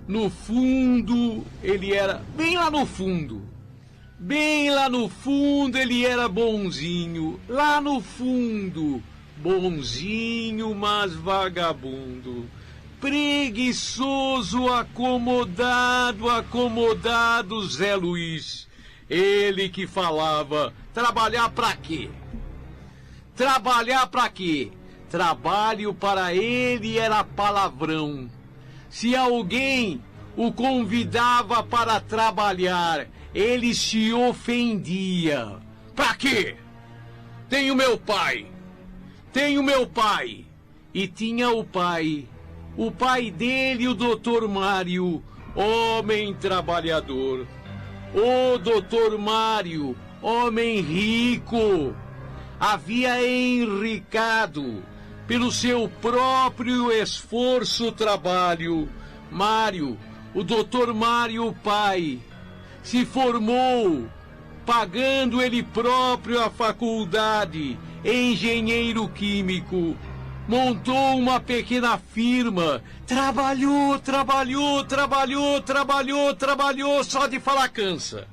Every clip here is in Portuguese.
No fundo, ele era... Bem lá no fundo. Bem lá no fundo, ele era bonzinho. Lá no fundo, bonzinho, mas vagabundo. Preguiçoso, acomodado Zé Luiz. Ele que falava, trabalhar pra quê? Trabalhar pra quê? Trabalho para ele era palavrão. Se alguém o convidava para trabalhar, ele se ofendia. Pra quê? Tenho meu pai. E tinha o pai dele, o doutor Mário, homem trabalhador. O doutor Mário, homem rico, havia enricado pelo seu próprio esforço trabalho. Mário, o doutor Mário, pai, se formou pagando ele próprio a faculdade, engenheiro químico. Montou uma pequena firma, trabalhou, só de falar cansa.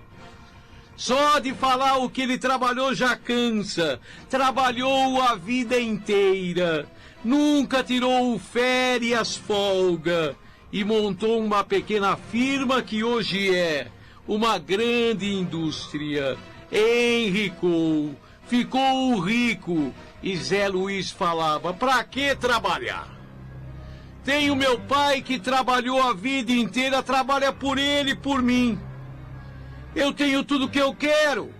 Só de falar o que ele trabalhou já cansa. Trabalhou a vida inteira, nunca tirou férias, folga, e montou uma pequena firma que hoje é uma grande indústria. Enricou, ficou rico. E Zé Luiz falava, pra que trabalhar? Tenho meu pai que trabalhou a vida inteira, trabalha por ele e por mim. Eu tenho tudo que eu quero.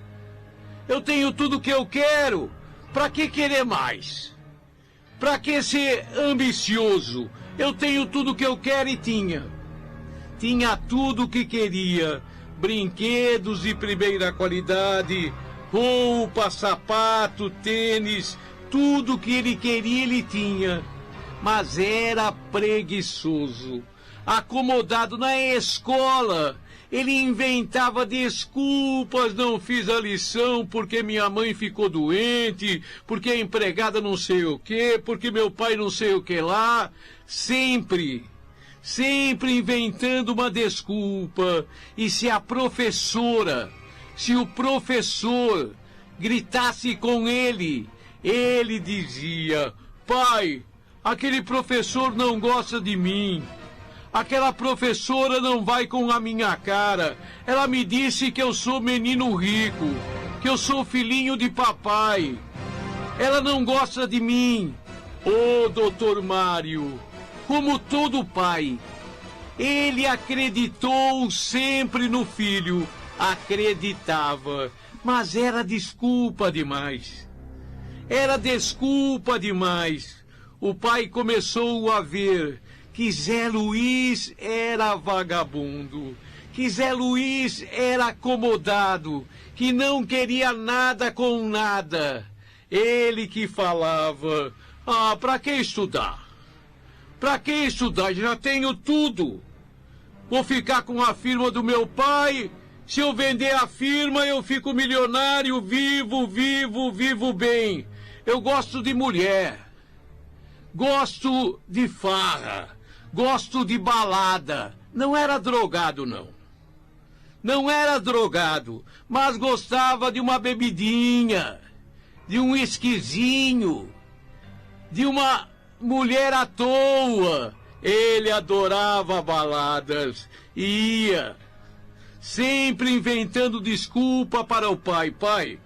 Pra que querer mais? Pra que ser ambicioso? Eu tenho tudo que eu quero e tinha. Tinha tudo o que queria. Brinquedos de primeira qualidade, roupa, sapato, tênis, tudo que ele queria ele tinha, mas era preguiçoso, acomodado. Na escola, ele inventava desculpas, não fiz a lição porque minha mãe ficou doente, porque a empregada não sei o quê, porque meu pai não sei o que lá, sempre inventando uma desculpa. E se o professor gritasse com ele, ele dizia, pai, aquele professor não gosta de mim. Aquela professora não vai com a minha cara. Ela me disse que eu sou menino rico, que eu sou filhinho de papai. Ela não gosta de mim. Ô, doutor Mário, como todo pai, ele acreditou sempre no filho. Acreditava, mas era desculpa demais. O pai começou a ver que Zé Luiz era vagabundo, que Zé Luiz era acomodado, que não queria nada com nada. Ele que falava, pra que estudar? Já tenho tudo. Vou ficar com a firma do meu pai. Se eu vender a firma, eu fico milionário, vivo bem. Eu gosto de mulher, gosto de farra, gosto de balada. Não era drogado, mas gostava de uma bebidinha, de um esquisinho, de uma mulher à toa. Ele adorava baladas, ia sempre inventando desculpa para o pai. Pai,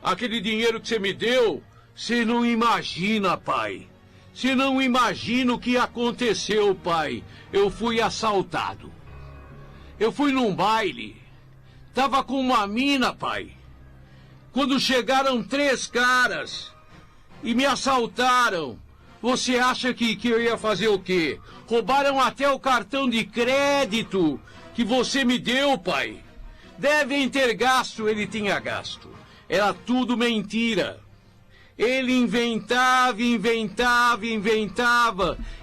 aquele dinheiro que você me deu, você não imagina, pai. Você não imagina o que aconteceu, pai. Eu fui assaltado. Eu fui num baile. Tava com uma mina, pai. Quando chegaram 3 caras e me assaltaram, você acha que eu ia fazer o quê? Roubaram até o cartão de crédito que você me deu, pai. Devem ter gasto. Ele tinha gasto. Era tudo mentira. Ele inventava.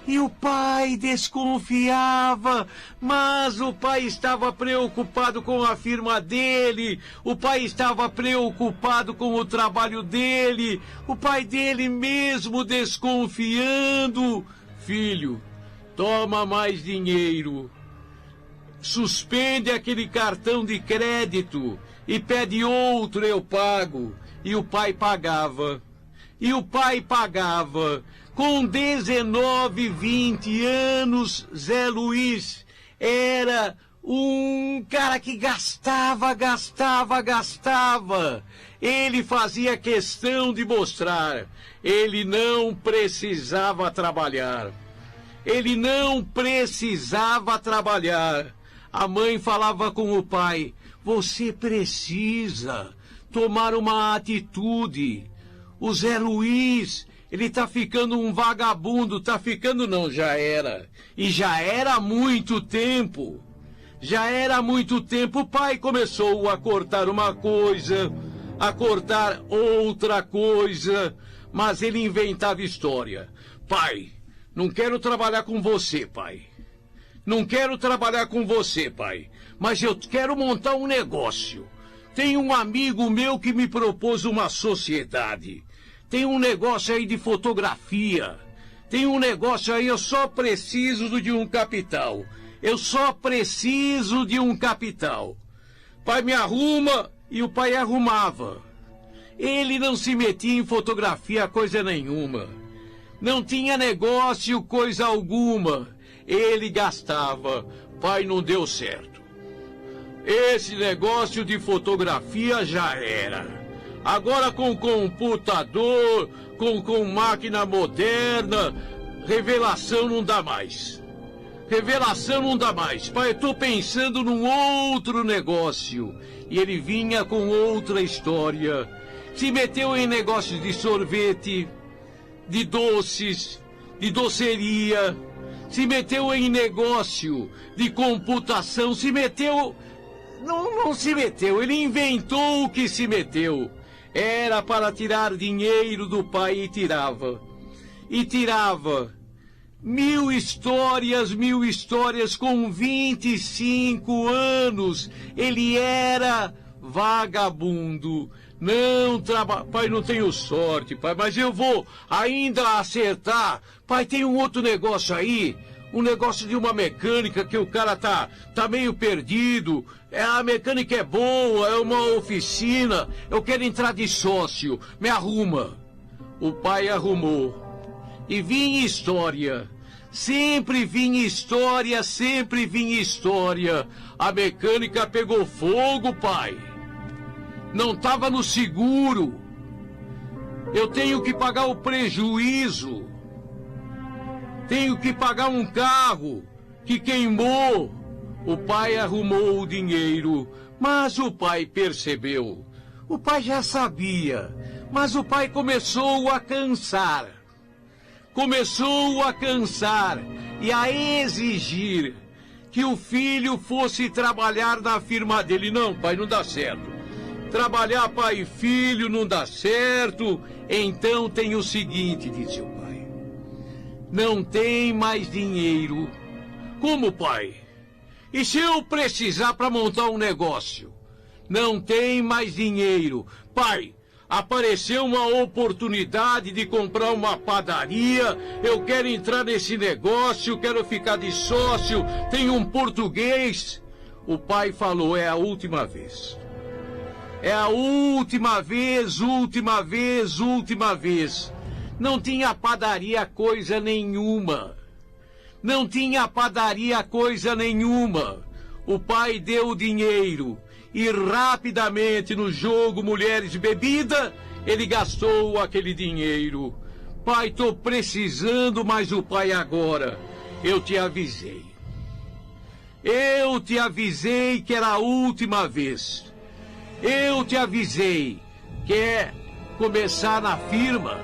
E o pai desconfiava. Mas o pai estava preocupado com a firma dele. O pai estava preocupado com o trabalho dele. O pai dele mesmo desconfiando. Filho, toma mais dinheiro. suspende aquele cartão de crédito e pede outro, eu pago. E o pai pagava. E o pai pagava. Com 19, 20 anos, Zé Luiz era um cara que gastava. Ele fazia questão de mostrar. Ele não precisava trabalhar. A mãe falava com o pai: você precisa tomar uma atitude. O Zé Luiz, ele tá ficando um vagabundo. Tá ficando não, já era. E já era há muito tempo. O pai começou a cortar uma coisa, a cortar outra coisa, mas ele inventava história. Pai, não quero trabalhar com você, pai. Mas eu quero montar um negócio. Tem um amigo meu que me propôs uma sociedade. Tem um negócio aí de fotografia. Eu só preciso de um capital. Pai, me arruma, e o pai arrumava. Ele não se metia em fotografia coisa nenhuma. Não tinha negócio coisa alguma. Ele gastava. Pai, não deu certo. Esse negócio de fotografia já era. Agora com computador, com máquina moderna, revelação não dá mais. Pai, eu tô pensando num outro negócio. E ele vinha com outra história. Se meteu em negócios de sorvete, de doces, de doceria. Se meteu em negócio de computação. Não se meteu, ele inventou o que se meteu. Era para tirar dinheiro do pai e tirava. Mil histórias, com 25 anos. Ele era vagabundo. Pai, não tenho sorte, pai, mas eu vou ainda acertar. Pai, tem um outro negócio aí. Um negócio de uma mecânica que o cara tá meio perdido. A mecânica é boa, é uma oficina. Eu quero entrar de sócio. Me arruma. O pai arrumou. E vinha história. Sempre vinha história. A mecânica pegou fogo, pai. Não estava no seguro. Eu tenho que pagar o prejuízo. Tenho que pagar um carro que queimou. O pai arrumou o dinheiro, mas o pai percebeu. O pai já sabia, mas o pai começou a cansar. E a exigir que o filho fosse trabalhar na firma dele. Não, pai, não dá certo. Trabalhar pai e filho não dá certo. Então tem o seguinte, disse o pai. Não tem mais dinheiro. Como, pai? E se eu precisar para montar um negócio? Não tem mais dinheiro. Pai, apareceu uma oportunidade de comprar uma padaria. Eu quero entrar nesse negócio, quero ficar de sócio. Tem um português. O pai falou, é a última vez. É a última vez. Não tinha padaria coisa nenhuma. O pai deu o dinheiro e rapidamente no jogo Mulheres e Bebida, ele gastou aquele dinheiro. Pai, tô precisando, mas o pai agora, eu te avisei que era a última vez. Eu te avisei. Quer começar na firma?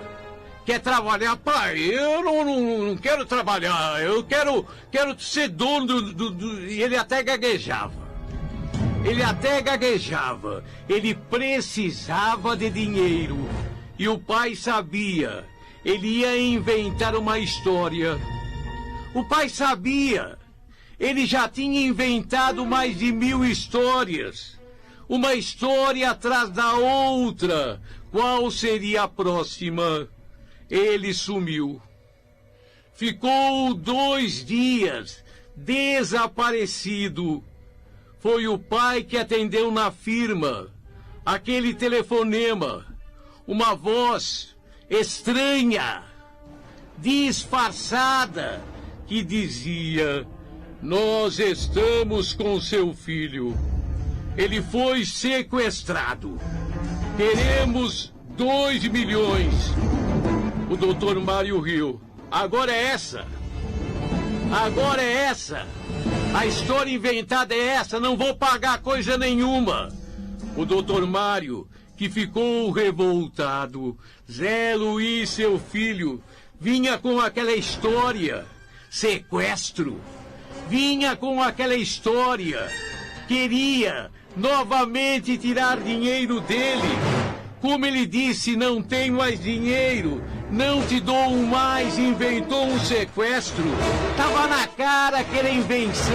Quer trabalhar? Pai, eu não quero trabalhar. Eu quero ser dono E ele até gaguejava. Ele precisava de dinheiro. E o pai sabia. Ele ia inventar uma história. O pai sabia. Ele já tinha inventado mais de 1000 histórias. Uma história atrás da outra. Qual seria a próxima? Ele sumiu. Ficou 2 dias, desaparecido. Foi o pai que atendeu na firma aquele telefonema. Uma voz estranha, disfarçada, que dizia: nós estamos com seu filho. Ele foi sequestrado. Queremos 2 milhões. O doutor Mário riu. Agora é essa. A história inventada é essa. Não vou pagar coisa nenhuma. O doutor Mário, que ficou revoltado. Zé Luiz, seu filho, vinha com aquela história. Sequestro. Vinha com aquela história. Queria novamente tirar dinheiro dele. Como ele disse, não tem mais dinheiro, não te dou mais, inventou um sequestro. Tava na cara que era invenção.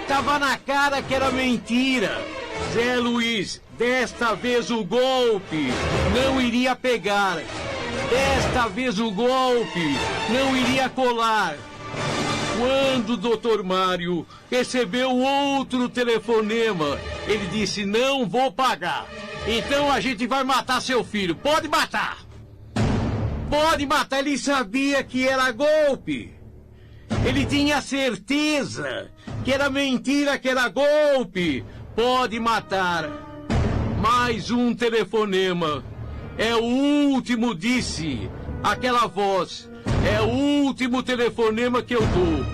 Tava na cara que era mentira. Zé Luiz, desta vez o golpe não iria pegar. Desta vez o golpe não iria colar. Quando o doutor Mário recebeu outro telefonema, ele disse: não vou pagar. Então a gente vai matar seu filho. Pode matar. Pode matar. Ele sabia que era golpe. Ele tinha certeza que era mentira, que era golpe. Pode matar. Mais um telefonema. É o último, disse aquela voz. É o último telefonema que eu dou.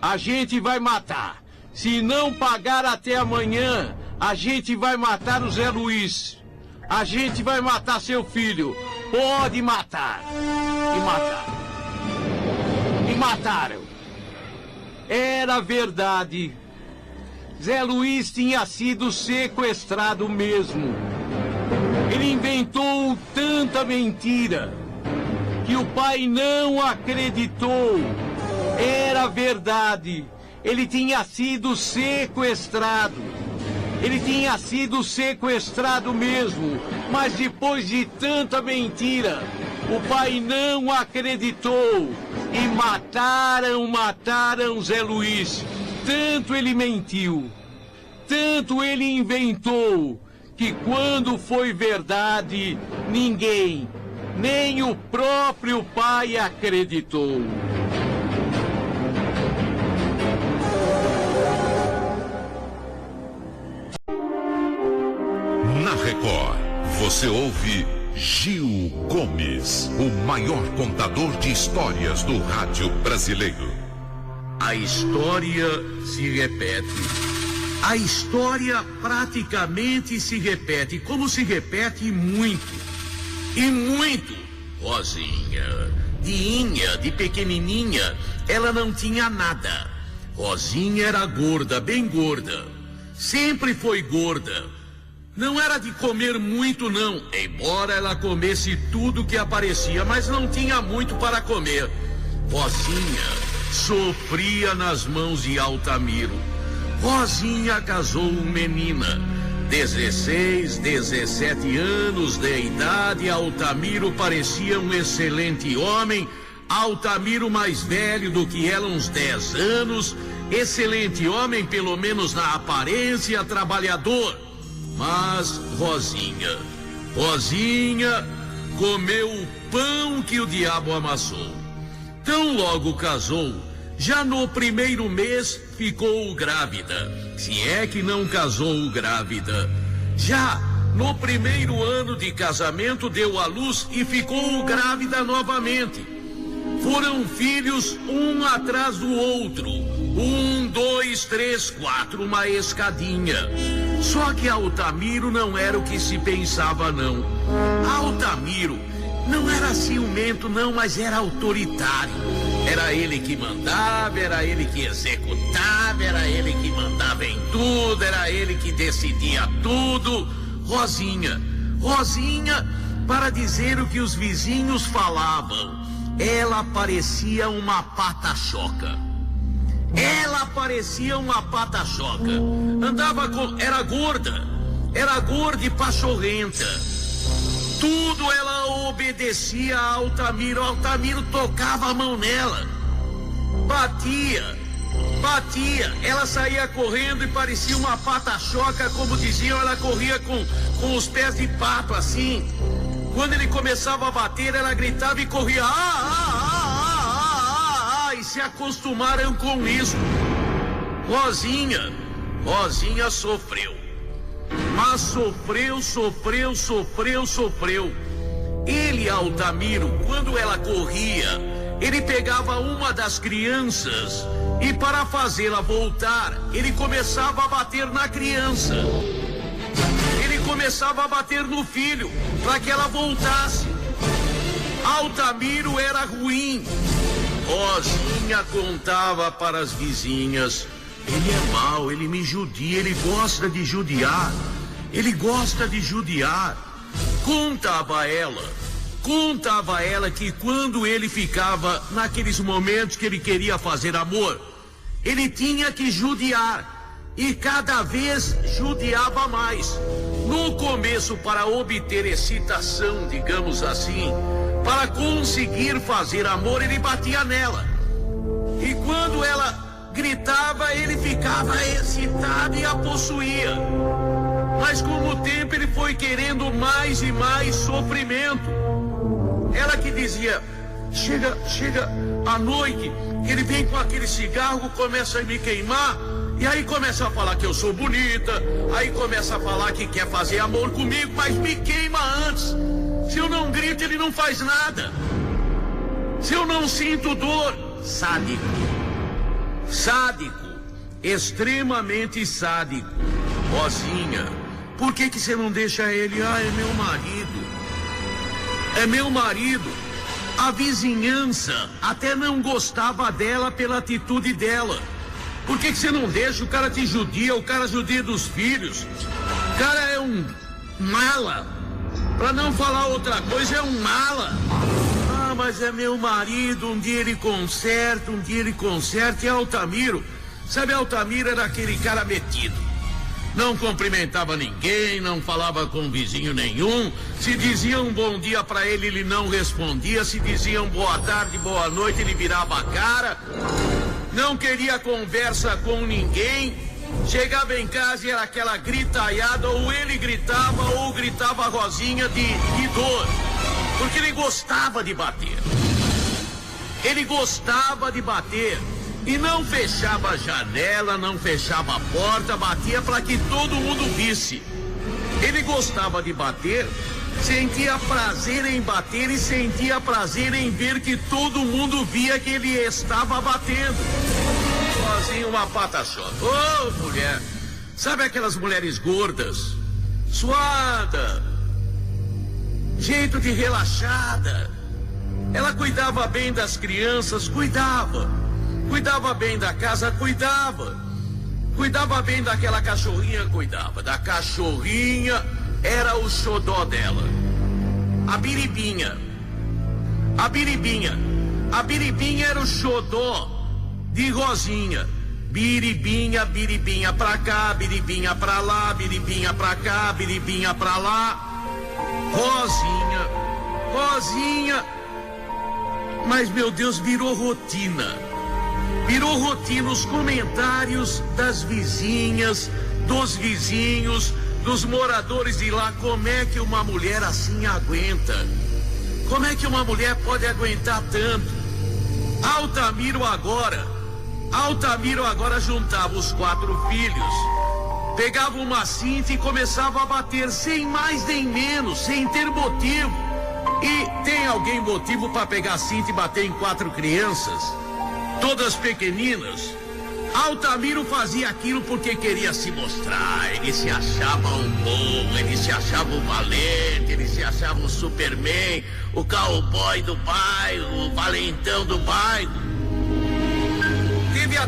A gente vai matar. Se não pagar até amanhã, a gente vai matar o Zé Luiz. A gente vai matar seu filho. Pode matar. E mataram. E mataram. Era verdade. Zé Luiz tinha sido sequestrado mesmo. Ele inventou tanta mentira que o pai não acreditou. Era verdade. Ele tinha sido sequestrado. Ele tinha sido sequestrado mesmo. Mas depois de tanta mentira, o pai não acreditou. E mataram Zé Luiz. Tanto ele mentiu, tanto ele inventou, que quando foi verdade, ninguém, nem o próprio pai acreditou. Na Record, você ouve Gil Gomes, o maior contador de histórias do rádio brasileiro. A história se repete. A história praticamente se repete, como se repete muito. E muito. Rosinha, de pequenininha, ela não tinha nada. Rosinha era gorda, bem gorda. Sempre foi gorda. Não era de comer muito, não. Embora ela comesse tudo que aparecia, mas não tinha muito para comer. Rosinha sofria nas mãos de Altamiro. Rosinha casou menina. 16, 17 anos de idade, Altamiro parecia um excelente homem. Altamiro mais velho do que ela, uns 10 anos. Excelente homem, pelo menos na aparência, trabalhador. Mas Rosinha comeu o pão que o diabo amassou. Tão logo casou, já no primeiro mês ficou grávida. Se é que não casou grávida. Já no primeiro ano de casamento deu à luz e ficou grávida novamente. Foram filhos um atrás do outro. 1, 2, 3, 4, uma escadinha. Só que Altamiro não era o que se pensava, não. Altamiro não era ciumento, não, mas era autoritário. Era ele que mandava, era ele que executava, era ele que mandava em tudo, era ele que decidia tudo. Rosinha, para dizer o que os vizinhos falavam, ela parecia uma pata-choca. Andava com... Era gorda e pachorrenta. Tudo ela obedecia a Altamiro. Altamiro tocava a mão nela, batia, batia, ela saía correndo e parecia uma pata-choca, como diziam, ela corria com os pés de pato, assim. Quando ele começava a bater, ela gritava e corria, e se acostumaram com isso. Rosinha sofreu, mas sofreu. Ele, Altamiro, quando ela corria, ele pegava uma das crianças e, para fazê-la voltar, ele começava a bater na criança. Ele começava a bater no filho para que ela voltasse. Altamiro era ruim. Rosinha contava para as vizinhas: ele é mau, ele me judia, ele gosta de judiar. Contava ela que quando ele ficava naqueles momentos que ele queria fazer amor, ele tinha que judiar, e cada vez judiava mais. No começo, para obter excitação, digamos assim, para conseguir fazer amor, ele batia nela. E quando ela gritava, ele ficava excitado e a possuía. Mas com o tempo ele foi querendo mais e mais sofrimento. Ela que dizia: chega à noite, ele vem com aquele cigarro, começa a me queimar, e aí começa a falar que eu sou bonita, aí começa a falar que quer fazer amor comigo, mas me queima antes. Se eu não grito, ele não faz nada. Se eu não sinto dor, sádico, extremamente sádico. Rosinha, por que você não deixa ele? É meu marido. A vizinhança até não gostava dela pela atitude dela. Por que você não deixa? O cara te judia, o cara judia dos filhos. O cara é um mala. Pra não falar outra coisa, é um mala. Mas é meu marido, um dia ele conserta. E Altamiro, sabe, Altamiro era aquele cara metido. Não cumprimentava ninguém, não falava com vizinho nenhum. Se diziam um bom dia pra ele, ele não respondia. Se diziam boa tarde, boa noite, ele virava a cara. Não queria conversa com ninguém. Chegava em casa e era aquela gritaiada, ou ele gritava, ou gritava a Rosinha de dor. Porque ele gostava de bater. E não fechava a janela, não fechava a porta, batia para que todo mundo visse. Ele gostava de bater, sentia prazer em bater e sentia prazer em ver que todo mundo via que ele estava batendo. Sozinho, uma pata-choca. Mulher, sabe aquelas mulheres gordas, suada, jeito de relaxada? Ela cuidava bem das crianças, cuidava bem da casa, cuidava bem daquela cachorrinha, da cachorrinha, era o xodó dela. A biribinha era o xodó de Rosinha. Biribinha pra cá, biribinha pra lá, biribinha pra cá, biribinha pra lá. Rosinha, mas meu Deus, virou rotina os comentários das vizinhas, dos vizinhos, dos moradores de lá. Como é que uma mulher assim aguenta? Como é que uma mulher pode aguentar tanto? Altamiro agora juntava os 4 filhos, pegava uma cinta e começava a bater sem mais nem menos, sem ter motivo. E tem alguém motivo para pegar a cinta e bater em 4 crianças? Todas pequeninas. Altamiro fazia aquilo porque queria se mostrar. Ele se achava um bom, ele se achava um valente, ele se achava um Superman, o cowboy do bairro, o valentão do bairro. Teve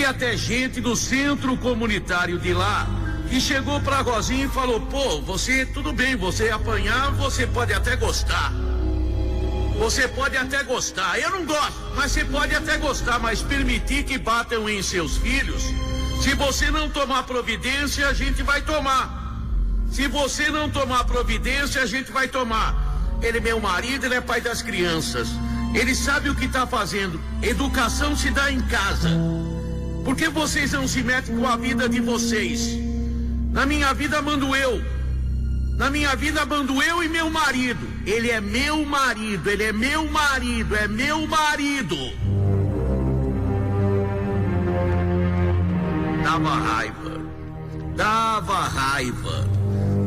até gente do centro comunitário de lá que chegou pra Rosinha e falou: você, tudo bem, você apanhar, você pode até gostar. Eu não gosto, mas você pode até gostar, mas permitir que batam em seus filhos, se você não tomar providência, a gente vai tomar. Ele é meu marido, ele é pai das crianças. Ele sabe o que está fazendo. Educação se dá em casa. Por que vocês não se metem com a vida de vocês? Na minha vida mando eu. Na minha vida mando eu e meu marido. Ele é meu marido, ele é meu marido, é meu marido. Dava raiva. Dava raiva.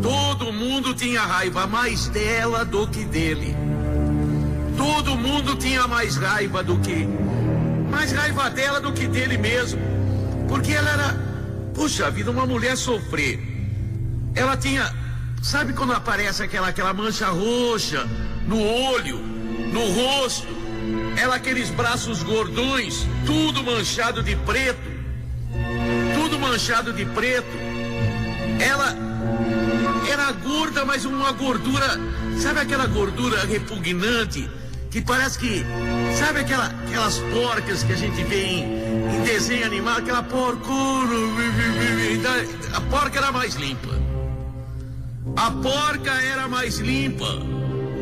Todo mundo tinha raiva mais dela do que dele. Todo mundo tinha mais raiva dela do que dele mesmo. Porque ela era, puxa vida, uma mulher sofrer. Ela tinha, sabe quando aparece aquela mancha roxa no olho, no rosto? Ela aqueles braços gordões, tudo manchado de preto. Tudo manchado de preto. Ela era gorda, mas uma gordura, sabe aquela gordura repugnante? Que parece que, sabe aquelas porcas que a gente vê em desenho animado, aquela porcura, a porca era mais limpa. A porca era mais limpa,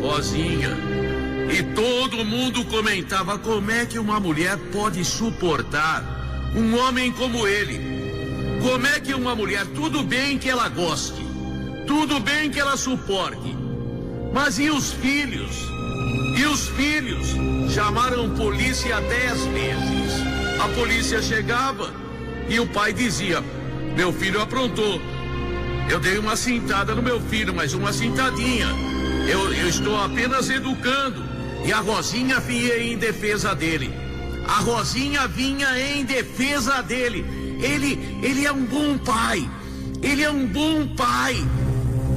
Rosinha. E todo mundo comentava como é que uma mulher pode suportar um homem como ele. Como é que uma mulher, tudo bem que ela goste, tudo bem que ela suporte, mas e os filhos? E os filhos chamaram polícia 10 vezes. A polícia chegava e o pai dizia: meu filho aprontou. Eu dei uma cintada no meu filho, mas uma cintadinha. Eu estou apenas educando. E a Rosinha vinha em defesa dele. A Rosinha vinha em defesa dele. Ele é um bom pai. Ele é um bom pai.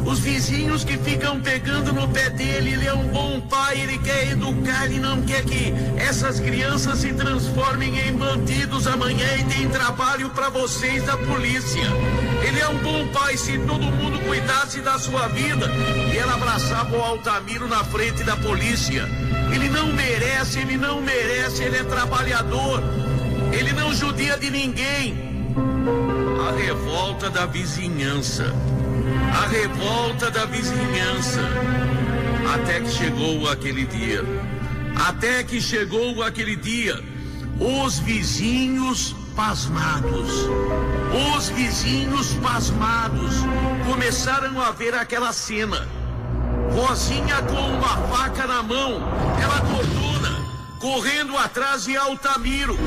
Os vizinhos que ficam pegando no pé dele, ele é um bom pai, ele quer educar, ele não quer que essas crianças se transformem em bandidos amanhã e deem trabalho para vocês da polícia. Ele é um bom pai, se todo mundo cuidasse da sua vida. E ela abraçava o Altamiro na frente da polícia. Ele não merece, ele é trabalhador, ele não judia de ninguém. A revolta da vizinhança. A revolta da vizinhança. Até que chegou aquele dia. Até que chegou aquele dia. Os vizinhos pasmados. Os vizinhos pasmados começaram a ver aquela cena. Rosinha com uma faca na mão. Ela gordona, correndo atrás de Altamiro.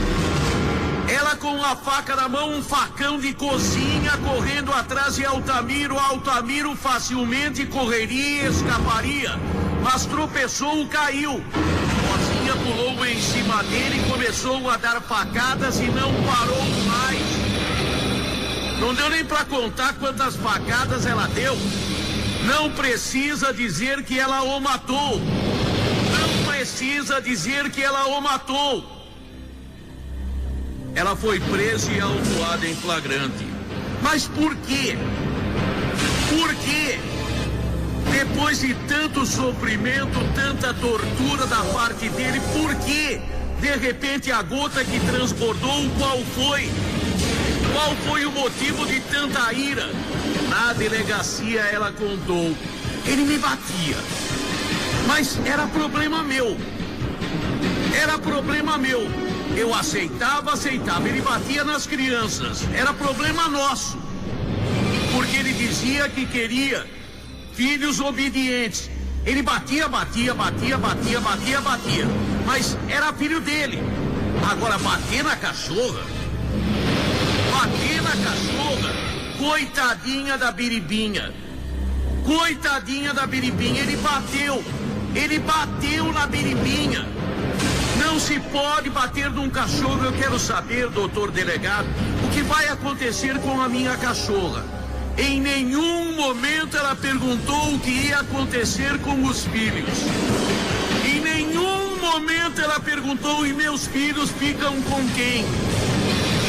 Ela com a faca na mão, um facão de cozinha, correndo atrás de Altamiro. Altamiro facilmente correria e escaparia, mas tropeçou, caiu. Rosinha pulou em cima dele e começou a dar facadas e não parou mais. Não deu nem para contar quantas facadas ela deu. Não precisa dizer que ela o matou. Não precisa dizer que ela o matou. Ela foi presa e autuada em flagrante. Mas por quê? Por quê? Depois de tanto sofrimento, tanta tortura da parte dele, por quê? De repente a gota que transbordou, qual foi? Qual foi o motivo de tanta ira? Na delegacia ela contou: ele me batia, mas era problema meu. Era problema meu. Eu aceitava, ele batia nas crianças, era problema nosso, porque ele dizia que queria filhos obedientes. Ele batia, mas era filho dele. Agora bater na cachorra, coitadinha da Biribinha, ele bateu na Biribinha. Não se pode bater num cachorro. Eu quero saber, doutor delegado, o que vai acontecer com a minha cachorra. Em nenhum momento ela perguntou o que ia acontecer com os filhos. Em nenhum momento ela perguntou: e meus filhos ficam com quem?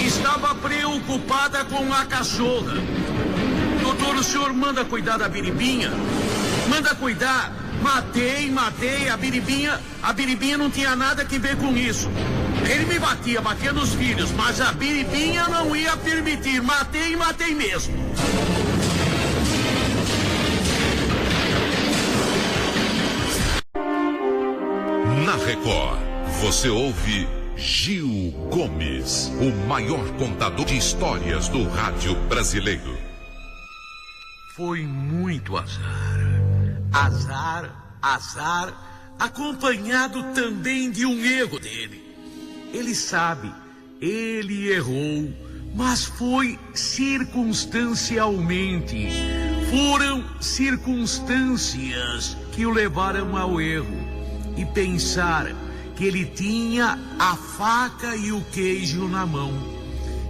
Estava preocupada com a cachorra. Doutor, o senhor manda cuidar da Biribinha? Manda cuidar. Matei, a Biribinha não tinha nada que ver com isso. Ele me batia nos filhos, mas a Biribinha não ia permitir. Matei mesmo. Na Record, você ouve Gil Gomes, o maior contador de histórias do rádio brasileiro. Foi muito azar. Azar, acompanhado também de um erro dele. Ele sabe, ele errou, mas foi circunstancialmente. Foram circunstâncias que o levaram ao erro. E pensar que ele tinha a faca e o queijo na mão.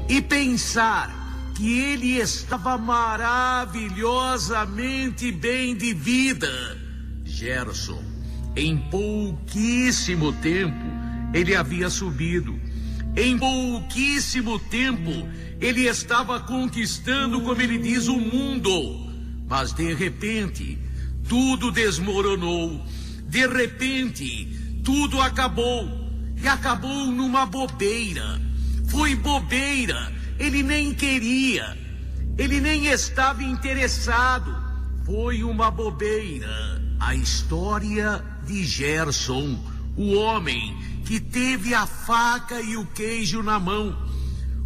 E pensar que ele estava maravilhosamente bem de vida. Gerson, em pouquíssimo tempo, ele havia subido. Em pouquíssimo tempo, ele estava conquistando, como ele diz, o mundo. Mas de repente, tudo desmoronou. De repente, tudo acabou. E acabou numa bobeira. Foi bobeira. Ele nem queria. Ele nem estava interessado. Foi uma bobeira. A história de Gerson, o homem que teve a faca e o queijo na mão.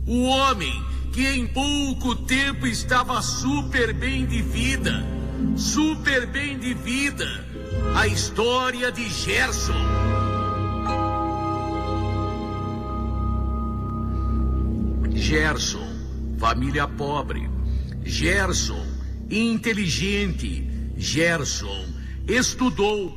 O homem que em pouco tempo estava super bem de vida. Super bem de vida. A história de Gerson. Gerson, família pobre. Gerson, inteligente. Gerson, estudou,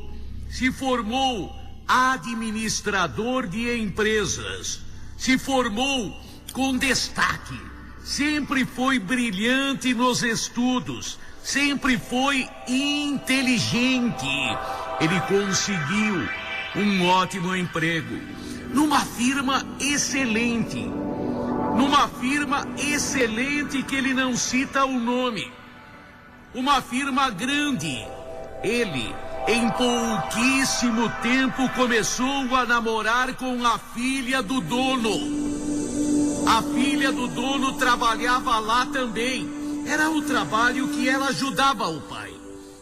se formou administrador de empresas. Se formou com destaque. Sempre foi brilhante nos estudos. Sempre foi inteligente. Ele conseguiu um ótimo emprego numa firma excelente. Numa firma excelente que ele não cita o nome. Uma firma grande. Ele, em pouquíssimo tempo, começou a namorar com a filha do dono. A filha do dono trabalhava lá também. Era o trabalho que ela ajudava o pai.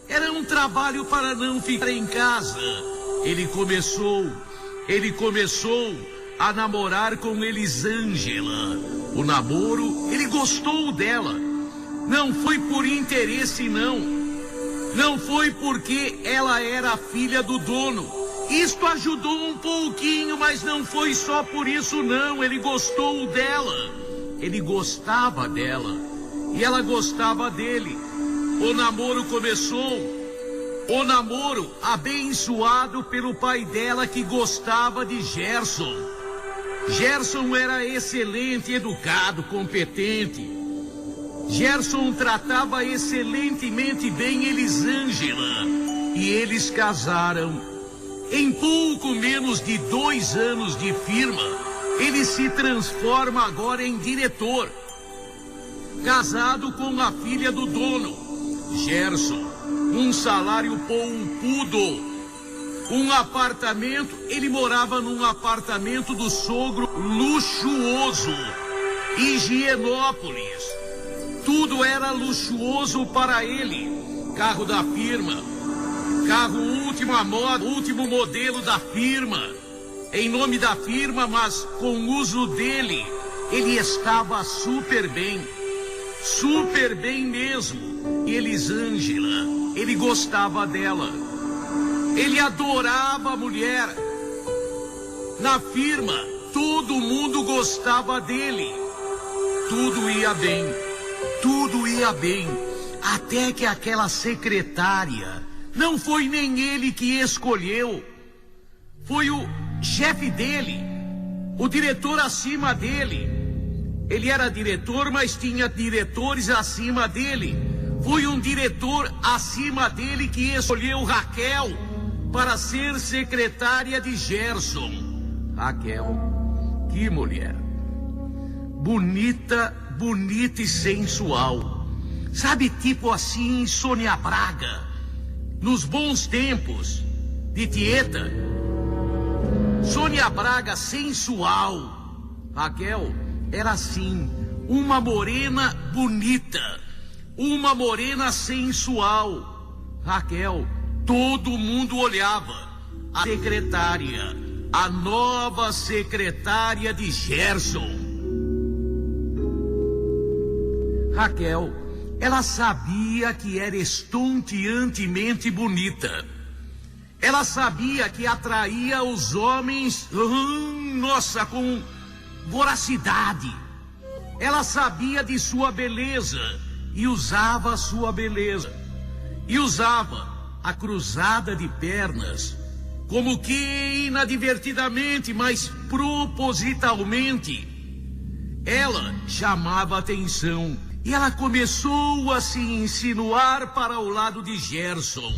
Era um trabalho para não ficar em casa. Ele começou a namorar com Elisângela. O namoro, ele gostou dela. Não foi por interesse, não. Não foi porque ela era a filha do dono. Isto ajudou um pouquinho, mas não foi só por isso, não. Ele gostou dela. Ele gostava dela. E ela gostava dele. O namoro começou. O namoro abençoado pelo pai dela, que gostava de Gerson. Gerson era excelente, educado, competente. Gerson tratava excelentemente bem Elisângela. E eles casaram. Em pouco menos de 2 anos de firma, ele se transforma agora em diretor. Casado com a filha do dono. Gerson, um salário poupudo. Um apartamento, ele morava num apartamento do sogro luxuoso. Higienópolis. Tudo era luxuoso para ele. Carro da firma. Carro última moda, último modelo da firma. Em nome da firma, mas com uso dele. Ele estava super bem. Super bem mesmo. E Elisângela, ele gostava dela. Ele adorava a mulher. Na firma, todo mundo gostava dele. Tudo ia bem. Tudo ia bem. Até que aquela secretária, não foi nem ele que escolheu. Foi o chefe dele. O diretor acima dele. Ele era diretor, mas tinha diretores acima dele. Foi um diretor acima dele que escolheu Raquel para ser secretária de Gerson. Raquel, que mulher. Bonita, bonita e sensual. Sabe, tipo assim, Sônia Braga. Nos bons tempos de Tieta. Sônia Braga sensual. Raquel era assim, uma morena bonita, uma morena sensual. Raquel, todo mundo olhava. a secretária, a nova secretária de Gerson. Raquel, ela sabia que era estonteantemente bonita. Ela sabia que atraía os homens, com voracidade. Ela sabia de sua beleza e usava sua beleza. E usava a cruzada de pernas, como que inadvertidamente, mas propositalmente. Ela chamava atenção e ela começou a se insinuar para o lado de Gerson.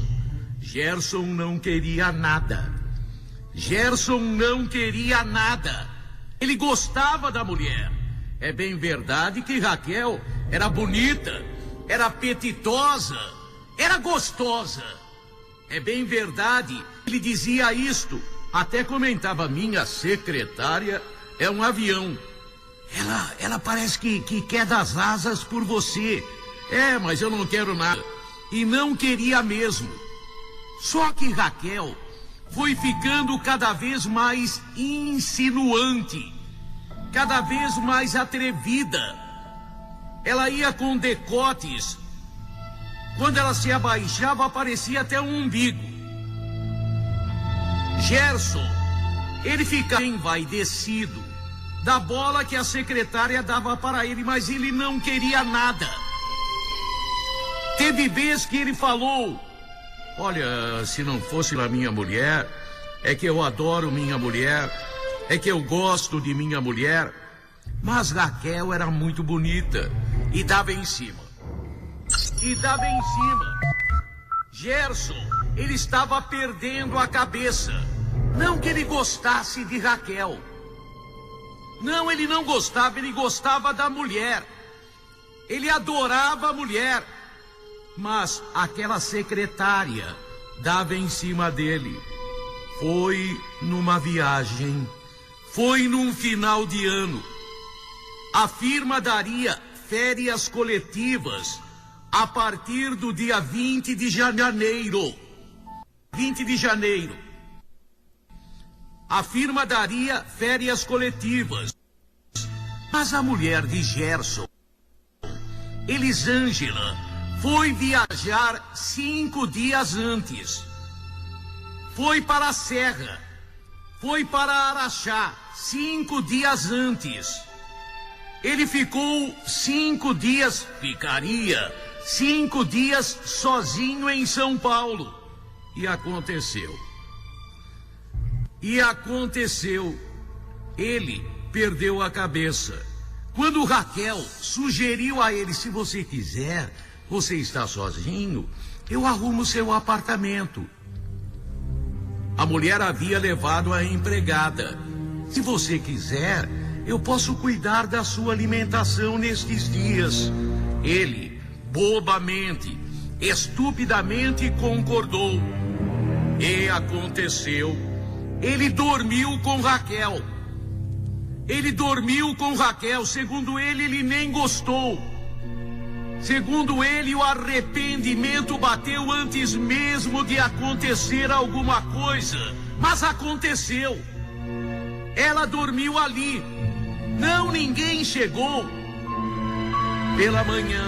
Gerson não queria nada. Gerson não queria nada. Ele gostava da mulher. É bem verdade que Raquel era bonita, era apetitosa, era gostosa. É bem verdade, ele dizia isto. Até comentava, minha secretária é um avião. Ela parece que quer das asas por você. É, mas eu não quero nada. E não queria mesmo. Só que Raquel foi ficando cada vez mais insinuante, cada vez mais atrevida. Ela ia com decotes. Quando ela se abaixava, aparecia até um umbigo. Gerson, ele ficava envaidecido da bola que a secretária dava para ele, mas ele não queria nada. Teve vez que ele falou, olha, se não fosse a minha mulher, é que eu adoro minha mulher, é que eu gosto de minha mulher. Mas Raquel era muito bonita e dava em cima. E dava em cima. Gerson, ele estava perdendo a cabeça. Não que ele gostasse de Raquel. Não, ele não gostava, ele gostava da mulher. Ele adorava a mulher. Mas aquela secretária dava em cima dele. Foi numa viagem, foi num final de ano. A firma daria férias coletivas a partir do dia 20 de janeiro. 20 de janeiro. A firma daria férias coletivas. Mas a mulher de Gerson, Elisângela, foi viajar 5 dias antes. Foi para a Serra. Foi para Araxá 5 dias antes. Ele ficou 5 dias, ficaria 5 dias sozinho em São Paulo. E aconteceu. Ele perdeu a cabeça. Quando Raquel sugeriu a ele, se você quiser, você está sozinho, eu arrumo seu apartamento. A mulher havia levado a empregada. Se você quiser, eu posso cuidar da sua alimentação nestes dias. Ele, bobamente, estupidamente concordou. E aconteceu. Ele dormiu com Raquel. Segundo ele nem gostou. Segundo ele, o arrependimento bateu antes mesmo de acontecer alguma coisa. Mas aconteceu. Ela dormiu ali. Não, ninguém chegou. Pela manhã,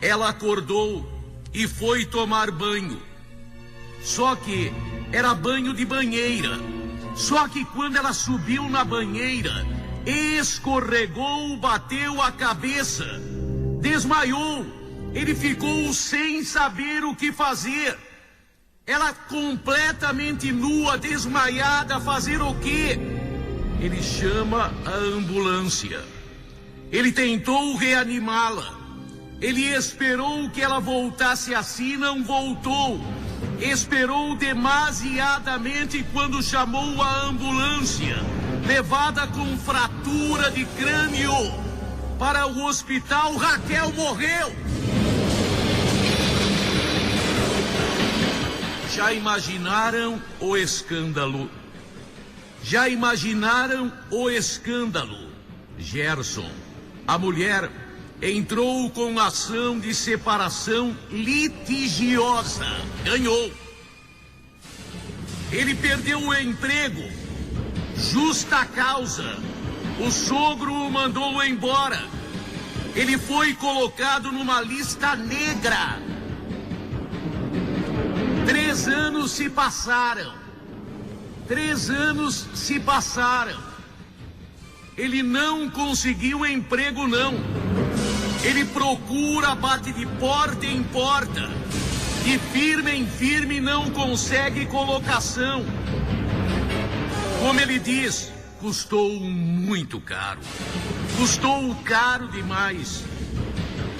ela acordou e foi tomar banho. Só que era banho de banheira. Só que quando ela subiu na banheira, escorregou, bateu a cabeça, desmaiou. Ele ficou sem saber o que fazer. Ela completamente nua, desmaiada, fazer o quê? Ele chama a ambulância. Ele tentou reanimá-la. Ele esperou que ela voltasse assim, não voltou. Esperou demasiadamente quando chamou a ambulância, levada com fratura de crânio para o hospital. Raquel morreu. Já imaginaram o escândalo? Já imaginaram o escândalo? Gerson, a mulher, entrou com ação de separação litigiosa. Ganhou. Ele perdeu o emprego. Justa causa. O sogro o mandou embora. Ele foi colocado numa lista negra. 3 anos se passaram. 3 anos se passaram. Ele não conseguiu emprego, não. Ele procura, bate de porta em porta. De firme em firme não consegue colocação. Como ele diz, custou muito caro. Custou caro demais.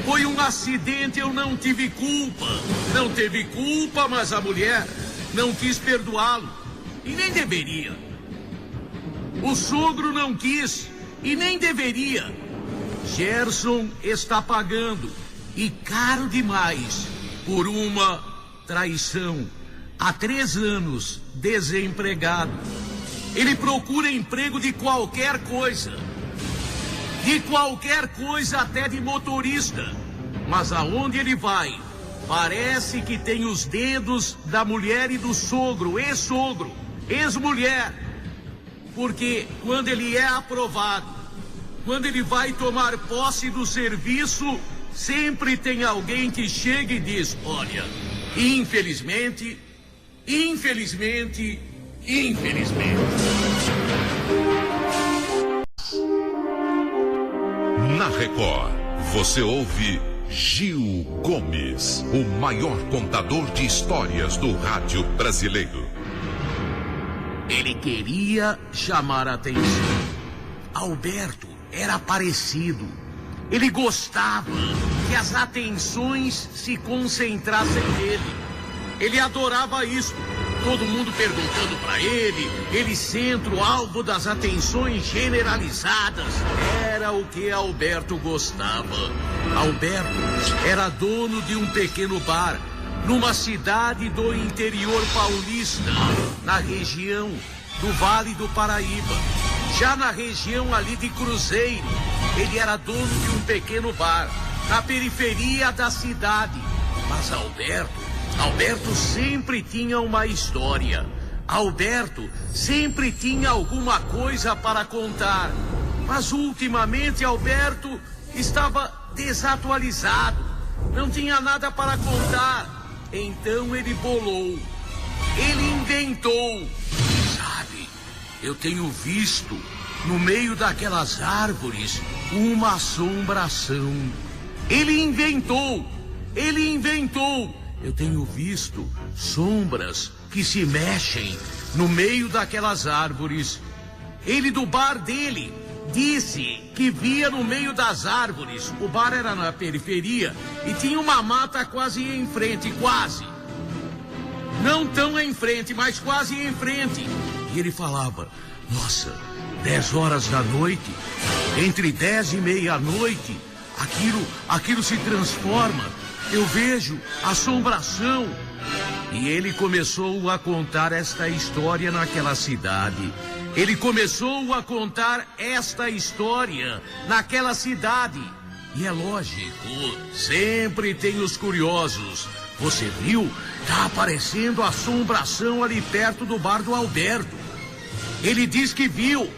Foi um acidente, eu não tive culpa. Não teve culpa, mas a mulher não quis perdoá-lo. E nem deveria. O sogro não quis e nem deveria. Gerson está pagando, e caro demais, por uma traição. Há 3 anos, desempregado. Ele procura emprego de qualquer coisa. De qualquer coisa, até de motorista. Mas aonde ele vai, parece que tem os dedos da mulher e do sogro, ex-sogro, ex-mulher. Porque quando ele é aprovado, quando ele vai tomar posse do serviço, sempre tem alguém que chega e diz: olha, infelizmente, infelizmente, infelizmente. Na Record, você ouve Gil Gomes, o maior contador de histórias do rádio brasileiro. Ele queria chamar a atenção. Alberto era parecido. Ele gostava que as atenções se concentrassem nele. Ele adorava isso. Todo mundo perguntando para ele centro, alvo das atenções generalizadas. Era o que Alberto gostava. Alberto era dono de um pequeno bar numa cidade do interior paulista, na região do Vale do Paraíba. Já na região ali de Cruzeiro, ele era dono de um pequeno bar na periferia da cidade. Mas Alberto sempre tinha uma história. Alberto sempre tinha alguma coisa para contar. Mas ultimamente Alberto estava desatualizado. Não tinha nada para contar. Então ele bolou. Ele inventou. Sabe, eu tenho visto no meio daquelas árvores uma assombração. Ele inventou. Eu tenho visto sombras que se mexem no meio daquelas árvores. Ele, do bar dele, disse que via no meio das árvores. O bar era na periferia e tinha uma mata quase em frente, quase. Não tão em frente, mas quase em frente. E ele falava: nossa, 10 horas da noite, entre 10 e meia-noite, aquilo se transforma. Eu vejo assombração. E ele começou a contar esta história naquela cidade. Ele começou a contar esta história naquela cidade. E é lógico, sempre tem os curiosos. Você viu? Tá aparecendo assombração ali perto do bar do Alberto. Ele diz que viu.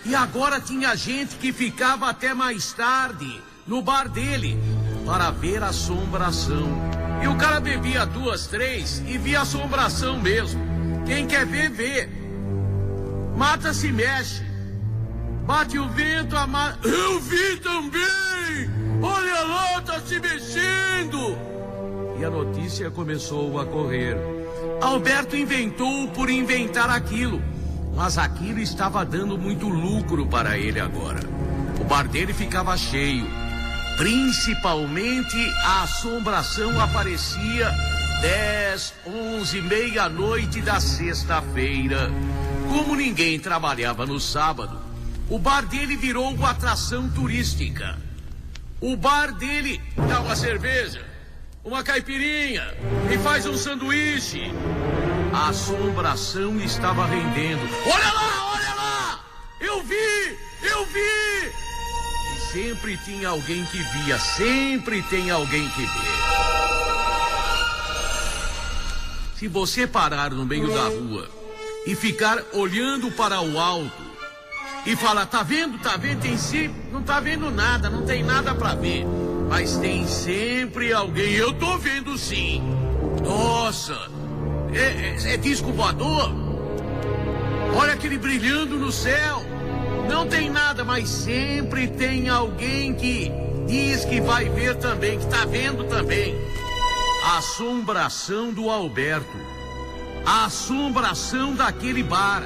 E agora tinha gente que ficava até mais tarde no bar dele para ver a assombração. E o cara bebia 2, 3 e via assombração mesmo. Quem quer ver, vê. Mata se mexe. Bate o vento, a mata... Eu vi também! Olha lá, tá se mexendo! E a notícia começou a correr. Alberto inventou por inventar aquilo. Mas aquilo estava dando muito lucro para ele agora. O bar dele ficava cheio. Principalmente a assombração aparecia 10, 11, meia-noite da sexta-feira. Como ninguém trabalhava no sábado, o bar dele virou uma atração turística. O bar dele dá uma cerveja, uma caipirinha e faz um sanduíche. A assombração estava rendendo. Olha lá! Eu vi! Sempre tinha alguém que via, sempre tem alguém que vê. Se você parar no meio da rua e ficar olhando para o alto e falar, tá vendo, tem sempre, não tá vendo nada, não tem nada para ver, mas tem sempre alguém, eu tô vendo sim, nossa, é disco voador, olha aquele brilhando no céu, não tem nada, mas sempre tem alguém que diz que vai ver também, que tá vendo também. A assombração do Alberto, a assombração daquele bar,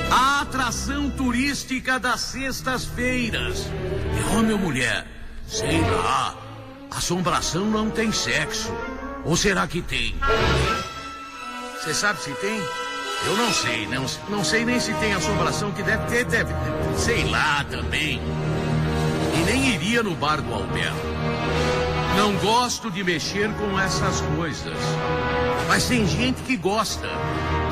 a atração turística das sextas-feiras. E, meu mulher, sei lá, assombração não tem sexo. Ou será que tem? Você sabe se tem? Eu não sei, não sei nem se tem assombração, que deve ter, sei lá também. E nem iria no bar do Alberto. Não gosto de mexer com essas coisas. Mas tem gente que gosta.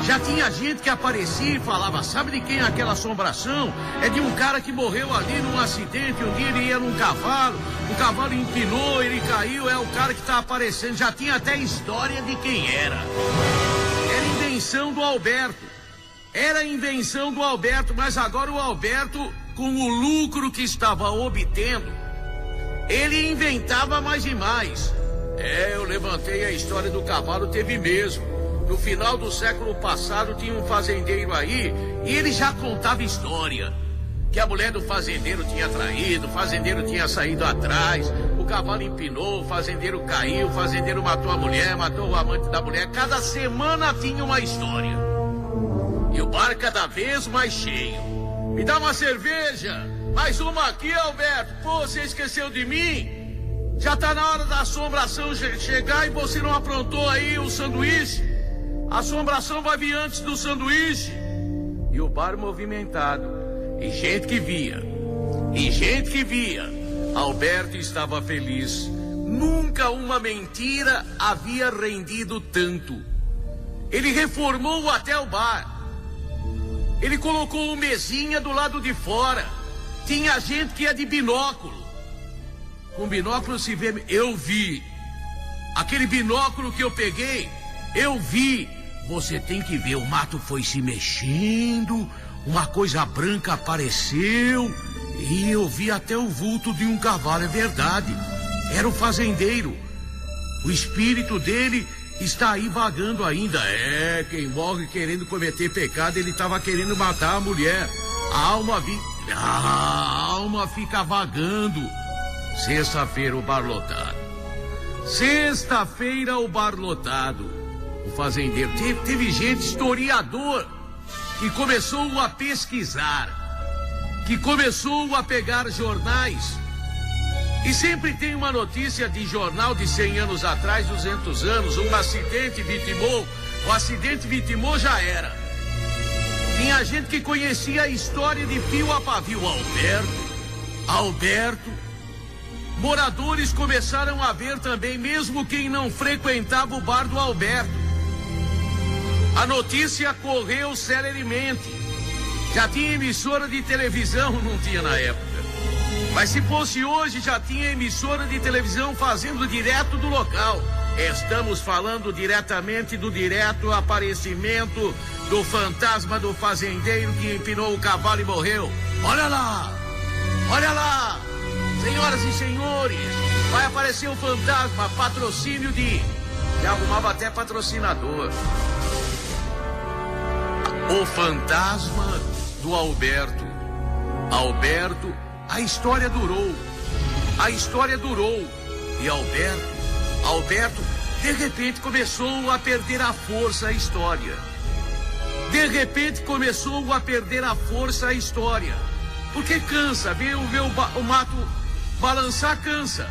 Já tinha gente que aparecia e falava, sabe de quem é aquela assombração? É de um cara que morreu ali num acidente, um dia ele ia num cavalo, o cavalo empinou, ele caiu, é o cara que tá aparecendo. Já tinha até história de quem era. Era invenção do Alberto. Era invenção do Alberto, mas agora o Alberto, com o lucro que estava obtendo, ele inventava mais e mais. Eu levantei a história do cavalo, teve mesmo. No final do século passado tinha um fazendeiro aí e ele já contava história. Que a mulher do fazendeiro tinha traído, o fazendeiro tinha saído atrás, o cavalo empinou, o fazendeiro caiu, o fazendeiro matou a mulher, matou o amante da mulher. Cada semana tinha uma história. E o bar cada vez mais cheio. Me dá uma cerveja. Mais uma aqui, Alberto. Pô, você esqueceu de mim? Já tá na hora da assombração chegar e você não aprontou aí o sanduíche? A assombração vai vir antes do sanduíche. E o bar movimentado. E gente que via. E gente que via. Alberto estava feliz. Nunca uma mentira havia rendido tanto. Ele reformou até o bar. Ele colocou uma mesinha do lado de fora. Tinha gente que ia de binóculo. Com binóculo se vê... Eu vi. Aquele binóculo que eu peguei, eu vi. Você tem que ver, o mato foi se mexendo, uma coisa branca apareceu, e eu vi até o vulto de um cavalo, é verdade. Era o fazendeiro. O espírito dele está aí vagando ainda. É, quem morre querendo cometer pecado, ele estava querendo matar a mulher. A alma fica vagando. Sexta-feira o bar lotado. Sexta-feira o bar lotado. O fazendeiro. Teve gente, historiador, que começou a pesquisar, que começou a pegar jornais. E sempre tem uma notícia de jornal de 100 anos atrás, 200 anos, um acidente vitimou. O acidente vitimou, já era. Tinha gente que conhecia a história de fio a pavio. Alberto. Moradores começaram a ver também, mesmo quem não frequentava o bar do Alberto. A notícia correu celeremente. Já tinha emissora de televisão, não tinha na época. Mas se fosse hoje, já tinha emissora de televisão fazendo direto do local. Estamos falando diretamente do direto aparecimento do fantasma do fazendeiro que empinou o cavalo e morreu. Olha lá! Olha lá! Senhoras e senhores, vai aparecer o fantasma, patrocínio de... Já arrumava até patrocinador. O fantasma do Alberto. Alberto, a história durou. A história durou. E Alberto, de repente começou a perder a força a história. De repente começou a perder a força a história. Porque cansa, ver o mato balançar cansa.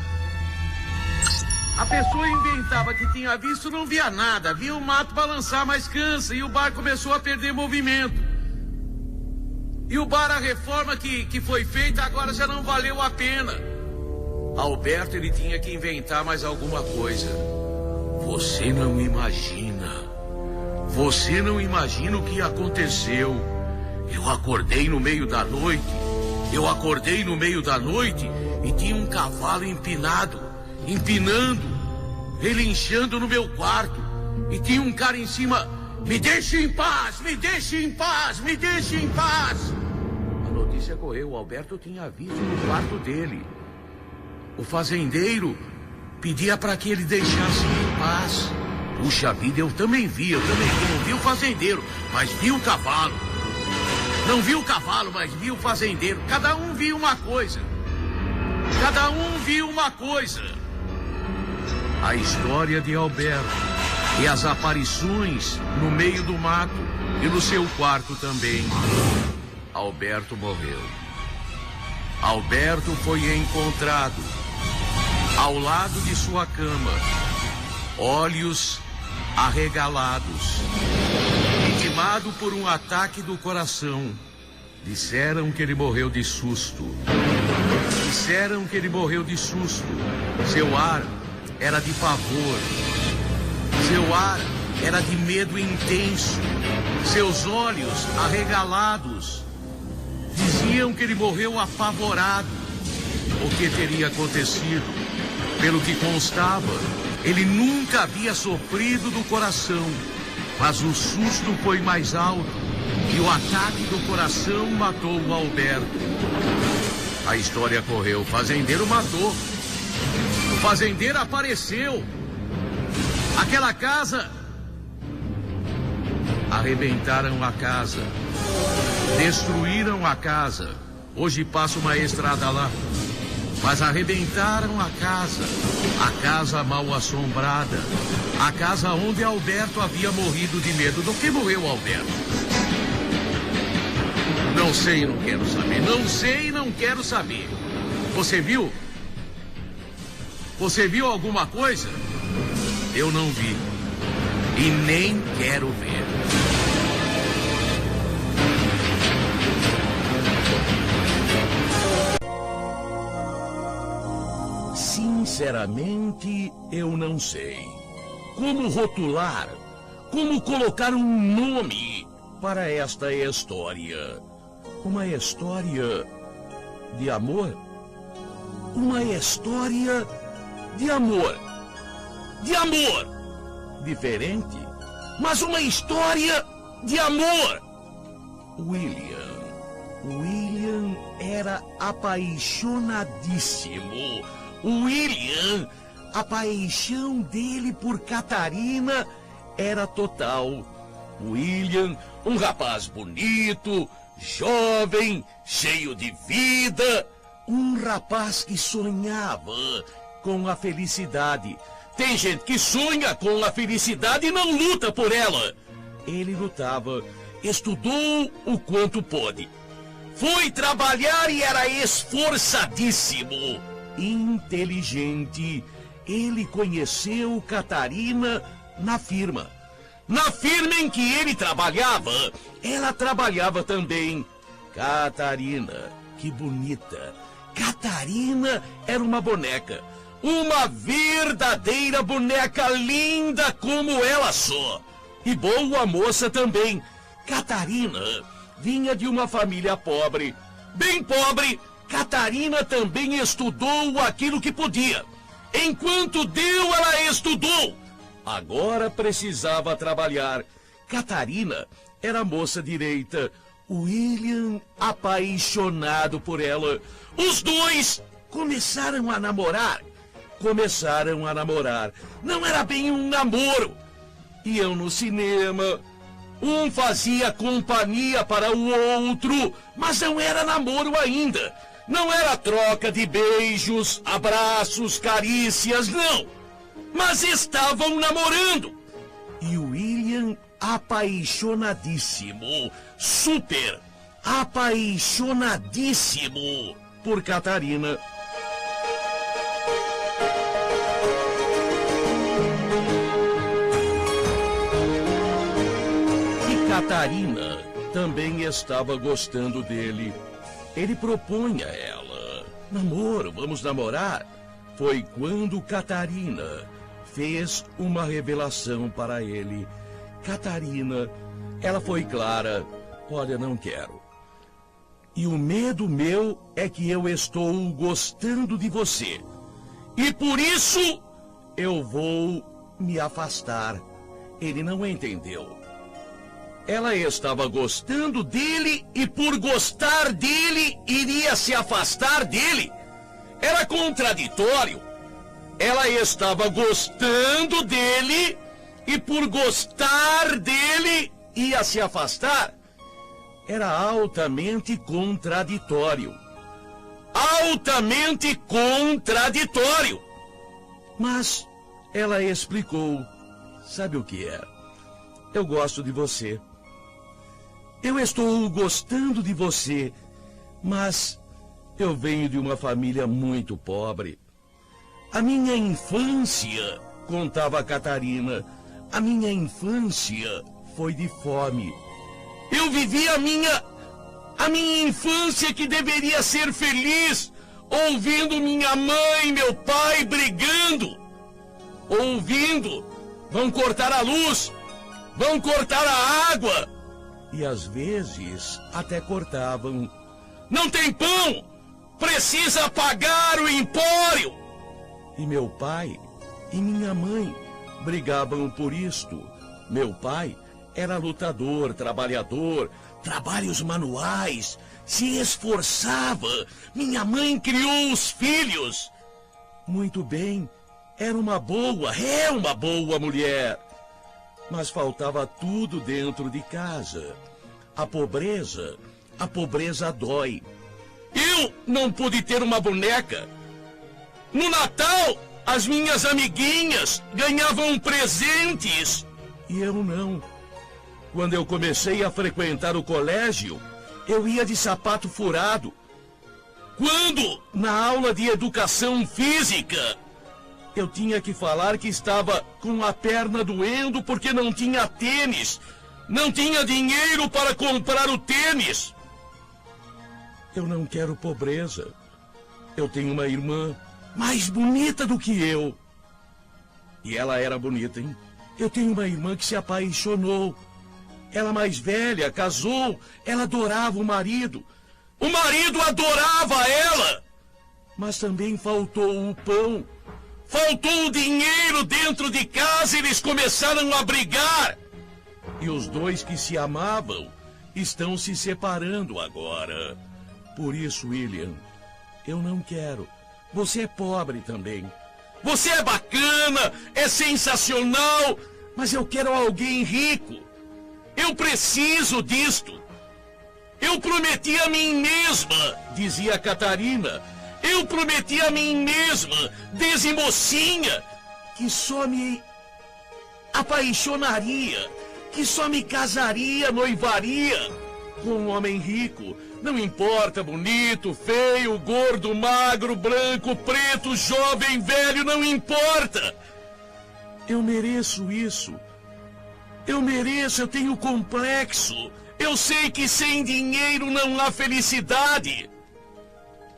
A pessoa inventava que tinha visto, não via nada. Via o mato balançar, mas cansa. E o bar começou a perder movimento. E o bar, a reforma que foi feita, agora já não valeu a pena. Alberto, ele tinha que inventar mais alguma coisa. Você não imagina. Você não imagina o que aconteceu. Eu acordei no meio da noite. E tinha um cavalo empinando, relinchando no meu quarto. E tinha um cara em cima Me deixe em paz, me deixe em paz, me deixe em paz. A notícia correu, o Alberto tinha visto no quarto dele. O fazendeiro pedia para que ele deixasse em paz. Puxa vida, eu também vi. Não vi o fazendeiro, mas vi o cavalo. Não vi o cavalo, mas vi o fazendeiro. Cada um viu uma coisa. Cada um viu uma coisa. A história de Alberto e as aparições no meio do mato e no seu quarto também. Alberto morreu. Alberto foi encontrado ao lado de sua cama, olhos arregalados, vitimado por um ataque do coração. Disseram que ele morreu de susto. Disseram que ele morreu de susto. Seu ar era de pavor. Seu ar era de medo intenso. Seus olhos arregalados diziam que ele morreu apavorado. O que teria acontecido? Pelo que constava, ele nunca havia sofrido do coração, mas o susto foi mais alto e o ataque do coração matou o Alberto. A história correu, o fazendeiro matou. O fazendeiro apareceu. Aquela casa... Arrebentaram a casa. Destruíram a casa. Hoje passa uma estrada lá. Mas arrebentaram a casa mal assombrada, a casa onde Alberto havia morrido de medo. Do que morreu Alberto? Não sei e não quero saber. Não sei e não quero saber. Você viu? Você viu alguma coisa? Eu não vi. E nem quero ver. Sinceramente, eu não sei. Como rotular, como colocar um nome para esta história? Uma história de amor? Uma história de amor. De amor! Diferente, mas uma história de amor. William era apaixonadíssimo. William, a paixão dele por Catarina era total. William, um rapaz bonito, jovem, cheio de vida, um rapaz que sonhava com a felicidade. Tem gente que sonha com a felicidade e não luta por ela. Ele lutava, estudou o quanto pôde. Foi trabalhar e era esforçadíssimo. Inteligente, ele conheceu Catarina na firma. Na firma em que ele trabalhava, ela trabalhava também. Catarina, que bonita. Catarina era uma boneca. Uma verdadeira boneca linda como ela só. E boa moça também. Catarina vinha de uma família pobre. Bem pobre. Catarina também estudou aquilo que podia. Enquanto deu, ela estudou. Agora precisava trabalhar. Catarina era moça direita. William apaixonado por ela. Os dois começaram a namorar. Não era bem um namoro. Iam no cinema. Um fazia companhia para o outro, mas não era namoro ainda. Não era troca de beijos, abraços, carícias, não. Mas estavam namorando. E o William apaixonadíssimo, super apaixonadíssimo por Catarina. E Catarina também estava gostando dele. Ele propunha a ela: namoro, vamos namorar. Foi quando Catarina fez uma revelação para ele. Catarina, ela foi clara: olha, não quero. E o medo meu é que eu estou gostando de você. E por isso eu vou me afastar. Ele não entendeu. ela estava gostando dele e por gostar dele iria se afastar dele. Era contraditório. Ela estava gostando dele e por gostar dele ia se afastar. Era altamente contraditório. Altamente contraditório. Mas ela explicou. Sabe o que é? Eu gosto de você. Eu estou gostando de você, mas eu venho de uma família muito pobre. A minha infância, contava a Catarina, a minha infância foi de fome. Eu vivi a minha infância que deveria ser feliz, ouvindo minha mãe e meu pai brigando. Ouvindo, vão cortar a luz, vão cortar a água. E às vezes até cortavam. Não tem pão, precisa pagar o empório. E meu pai e minha mãe brigavam por isto. Meu pai era lutador, trabalhador, trabalhos manuais, se esforçava. Minha mãe criou os filhos. Muito bem, era uma boa mulher. Mas faltava tudo dentro de casa. A pobreza dói. Eu não pude ter uma boneca. No Natal, as minhas amiguinhas ganhavam presentes. E eu não. Quando eu comecei a frequentar o colégio, eu ia de sapato furado. Quando, na aula de educação física, eu tinha que falar que estava com a perna doendo porque não tinha tênis. Não tinha dinheiro para comprar o tênis. Eu não quero pobreza. Eu tenho uma irmã mais bonita do que eu. E ela era bonita, hein? Eu tenho uma irmã que se apaixonou. Ela mais velha, casou. Ela adorava o marido. O marido adorava ela. Mas também faltou o pão. Faltou o dinheiro dentro de casa e eles começaram a brigar. E os dois que se amavam estão se separando agora. Por isso, William, eu não quero. Você é pobre também. Você é bacana, é sensacional, mas eu quero alguém rico. Eu preciso disto. Eu prometi a mim mesma, dizia a Catarina. Eu prometi a mim mesma, desde mocinha, que só me apaixonaria, que só me casaria, noivaria com um homem rico. Não importa, bonito, feio, gordo, magro, branco, preto, jovem, velho, não importa. Eu mereço isso. Eu mereço, eu tenho complexo. Eu sei que sem dinheiro não há felicidade.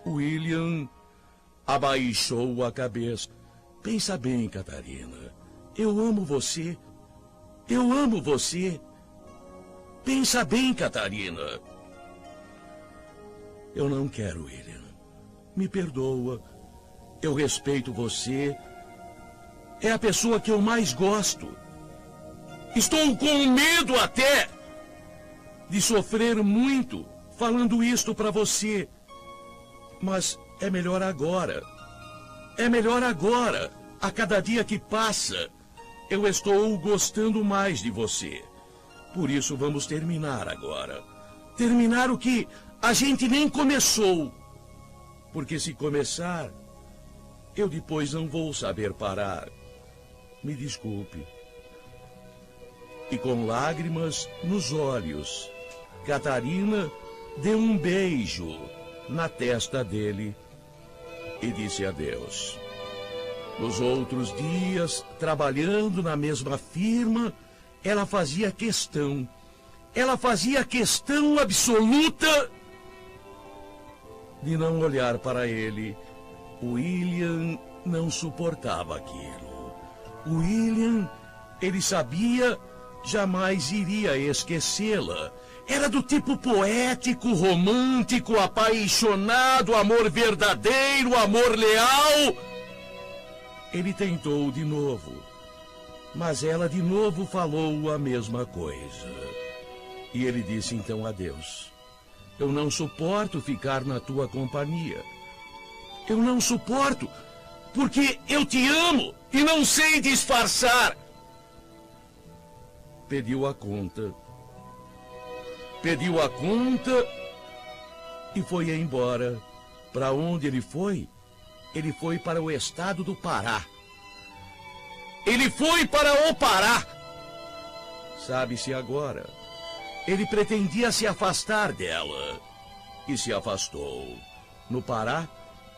William abaixou a cabeça. Pensa bem, Catarina. Eu amo você. Eu amo você. Pensa bem, Catarina. Eu não quero, William. Me perdoa. Eu respeito você. É a pessoa que eu mais gosto. Estou com medo até de sofrer muito falando isto para você. Mas é melhor agora. É melhor agora. A cada dia que passa, eu estou gostando mais de você. Por isso vamos terminar agora. Terminar o que a gente nem começou. Porque se começar, eu depois não vou saber parar. Me desculpe. E com lágrimas nos olhos, Catarina deu um beijo na testa dele e disse adeus. Nos outros dias, trabalhando na mesma firma, ela fazia questão absoluta de não olhar para ele. O William não suportava aquilo. O William, ele sabia, jamais iria esquecê-la. Era do tipo poético, romântico, apaixonado, amor verdadeiro, amor leal. Ele tentou de novo, mas ela de novo falou a mesma coisa. E ele disse então a Deus: eu não suporto ficar na tua companhia. Eu não suporto, porque eu te amo e não sei disfarçar. Pediu a conta. Pediu a conta e foi embora. Para onde ele foi? Ele foi para o estado do Pará. Ele foi para o Pará. Sabe-se agora. Ele pretendia se afastar dela. E se afastou. No Pará,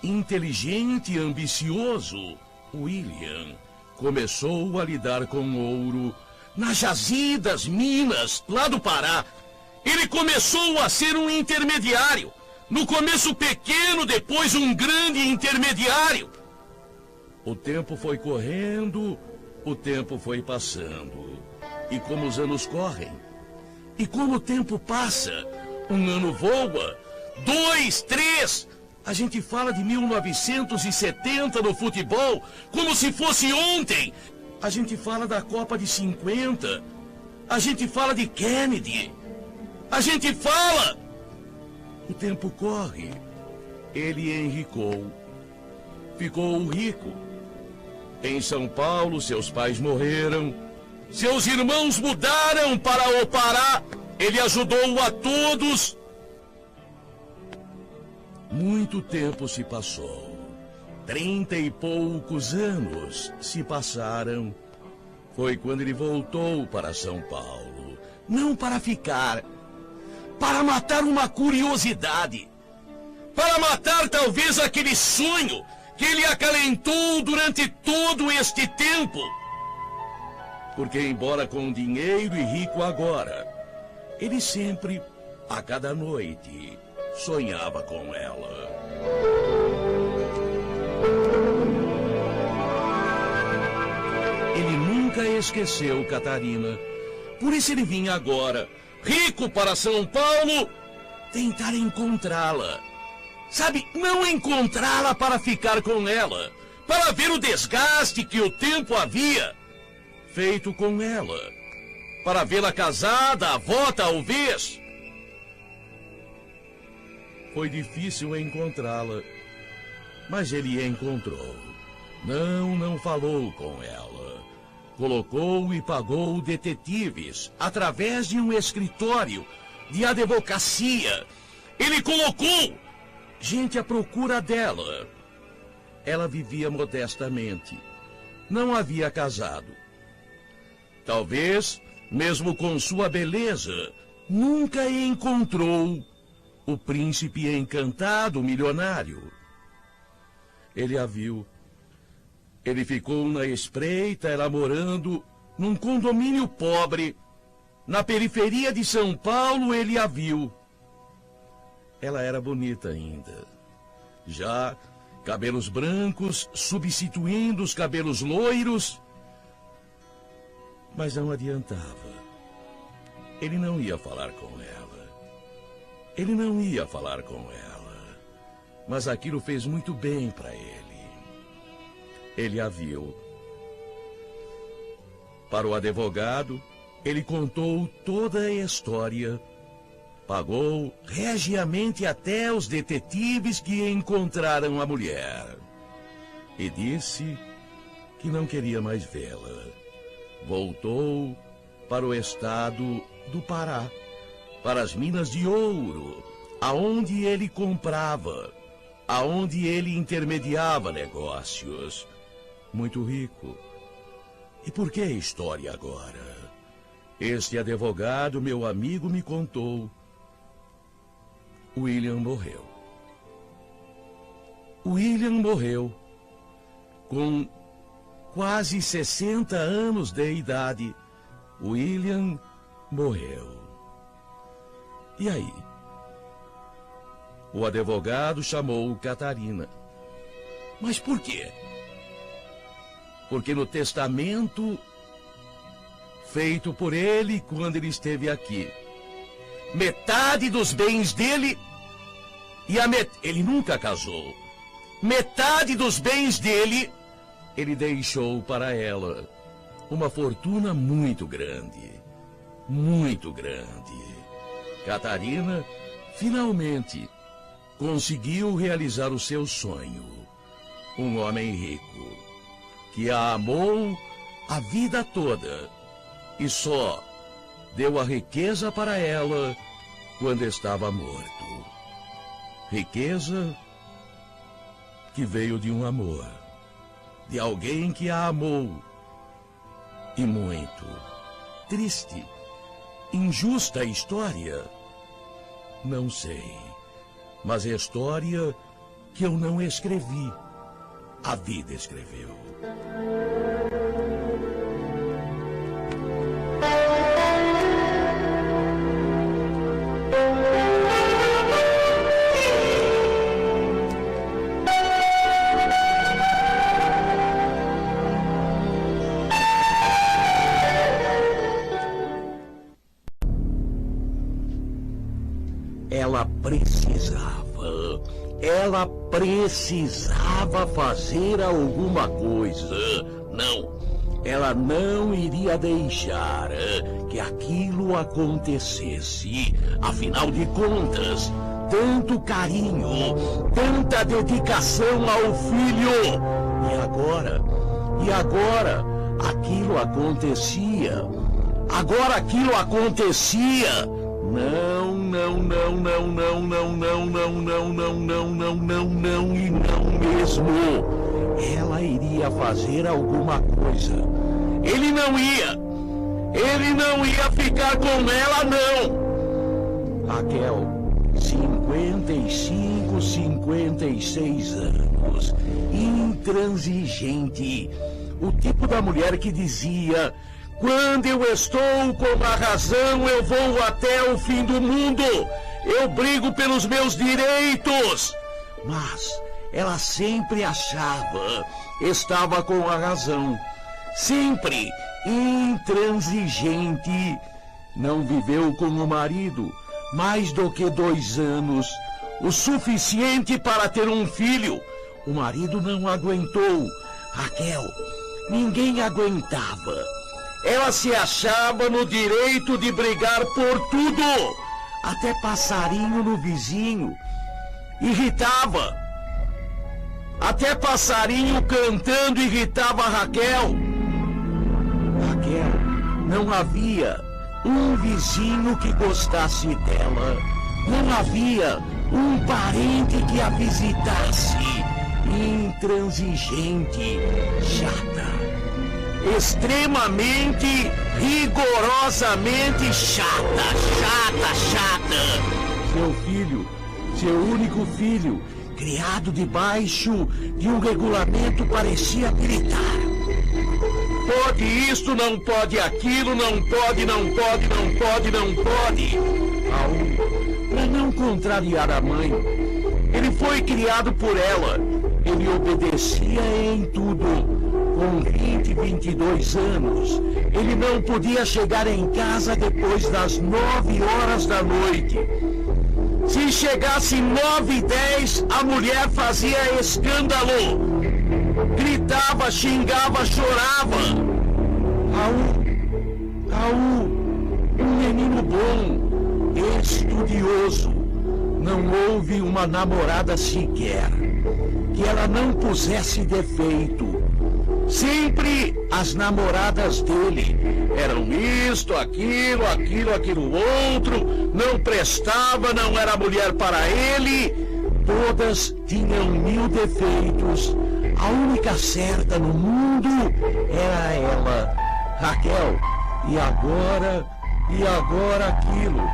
inteligente e ambicioso, William começou a lidar com ouro nas jazidas minas lá do Pará. Ele começou a ser um intermediário. No começo pequeno, depois um grande intermediário. O tempo foi correndo, o tempo foi passando. E como os anos correm, e como o tempo passa, um ano voa, 2, 3... A gente fala de 1970 no futebol, como se fosse ontem. A gente fala da Copa de 50. A gente fala de Kennedy. A gente fala... O tempo corre. Ele enricou. Ficou rico. Em São Paulo, seus pais morreram. Seus irmãos mudaram para o Pará. Ele ajudou a todos. Muito tempo se passou. 30 e poucos anos se passaram. Foi quando ele voltou para São Paulo. Não para ficar, para matar uma curiosidade. Para matar talvez aquele sonho que ele acalentou durante todo este tempo. Porque embora com dinheiro e rico agora, ele sempre, a cada noite, sonhava com ela. Ele nunca esqueceu Catarina. Por isso ele vinha agora, rico, para São Paulo, tentar encontrá-la. Sabe, não encontrá-la para ficar com ela, para ver o desgaste que o tempo havia feito com ela, para vê-la casada, avó talvez. Foi difícil encontrá-la, mas ele encontrou. Não falou com ela. Colocou e pagou detetives através de um escritório de advocacia. Ele colocou gente à procura dela. Ela vivia modestamente. Não havia casado. Talvez, mesmo com sua beleza, nunca encontrou o príncipe encantado milionário. Ele a viu. Ele ficou na espreita, ela morando num condomínio pobre. Na periferia de São Paulo, ele a viu. Ela era bonita ainda. Já cabelos brancos substituindo os cabelos loiros. Mas não adiantava. Ele não ia falar com ela. Ele não ia falar com ela. Mas aquilo fez muito bem para ele. Ele a viu. Para o advogado, ele contou toda a história. Pagou regiamente até os detetives que encontraram a mulher. E disse que não queria mais vê-la. Voltou para o estado do Pará, para as minas de ouro, aonde ele comprava, aonde ele intermediava negócios. Muito rico. E por que a história agora? Este advogado, meu amigo, me contou. William morreu. William morreu com quase 60 anos de idade. William morreu. E aí? O advogado chamou Catarina. Mas por quê? Porque no testamento feito por ele quando ele esteve aqui, metade dos bens dele e ele nunca casou. Metade dos bens dele ele deixou para ela. Uma fortuna muito grande. Muito grande. Catarina finalmente conseguiu realizar o seu sonho. Um homem rico que a amou a vida toda e só deu a riqueza para ela quando estava morto. Riqueza que veio de um amor, de alguém que a amou e muito. Triste, injusta história? Não sei, mas é história que eu não escrevi. A vida escreveu. Ela precisava fazer alguma coisa. Não, ela não iria deixar que aquilo acontecesse. Afinal de contas, tanto carinho, tanta dedicação ao filho. E agora, aquilo acontecia. Não e não mesmo. Ela iria fazer alguma coisa. Ele não ia ficar com ela, não. Raquel, 55, 56 anos, intransigente. O tipo da mulher que dizia: quando eu estou com a razão, eu vou até o fim do mundo. Eu brigo pelos meus direitos. Mas ela sempre achava, estava com a razão. Sempre intransigente. Não viveu com o marido mais do que 2 anos. O suficiente para ter um filho. O marido não aguentou. Raquel, ninguém aguentava. Ela se achava no direito de brigar por tudo. Até passarinho no vizinho irritava. Até passarinho cantando irritava a Raquel. Não havia um vizinho que gostasse dela. Não havia um parente que a visitasse. Intransigente, chata. Extremamente, rigorosamente chata. Seu único filho, criado debaixo de um regulamento, parecia gritar. Pode isto, não pode aquilo, não pode. Raul, para não contrariar a mãe, ele foi criado por ela. Ele obedecia em tudo. Com 22 anos, ele não podia chegar em casa depois das 9 horas da noite. Se chegasse 9h10, a mulher fazia escândalo. Gritava, xingava, chorava. Raul, um menino bom, estudioso. Não houve uma namorada sequer que ela não pusesse defeito. Sempre as namoradas dele eram isto, aquilo outro, não prestava, não era mulher para ele. Todas tinham 1000 defeitos. A única certa no mundo era ela, Raquel. E agora aquilo,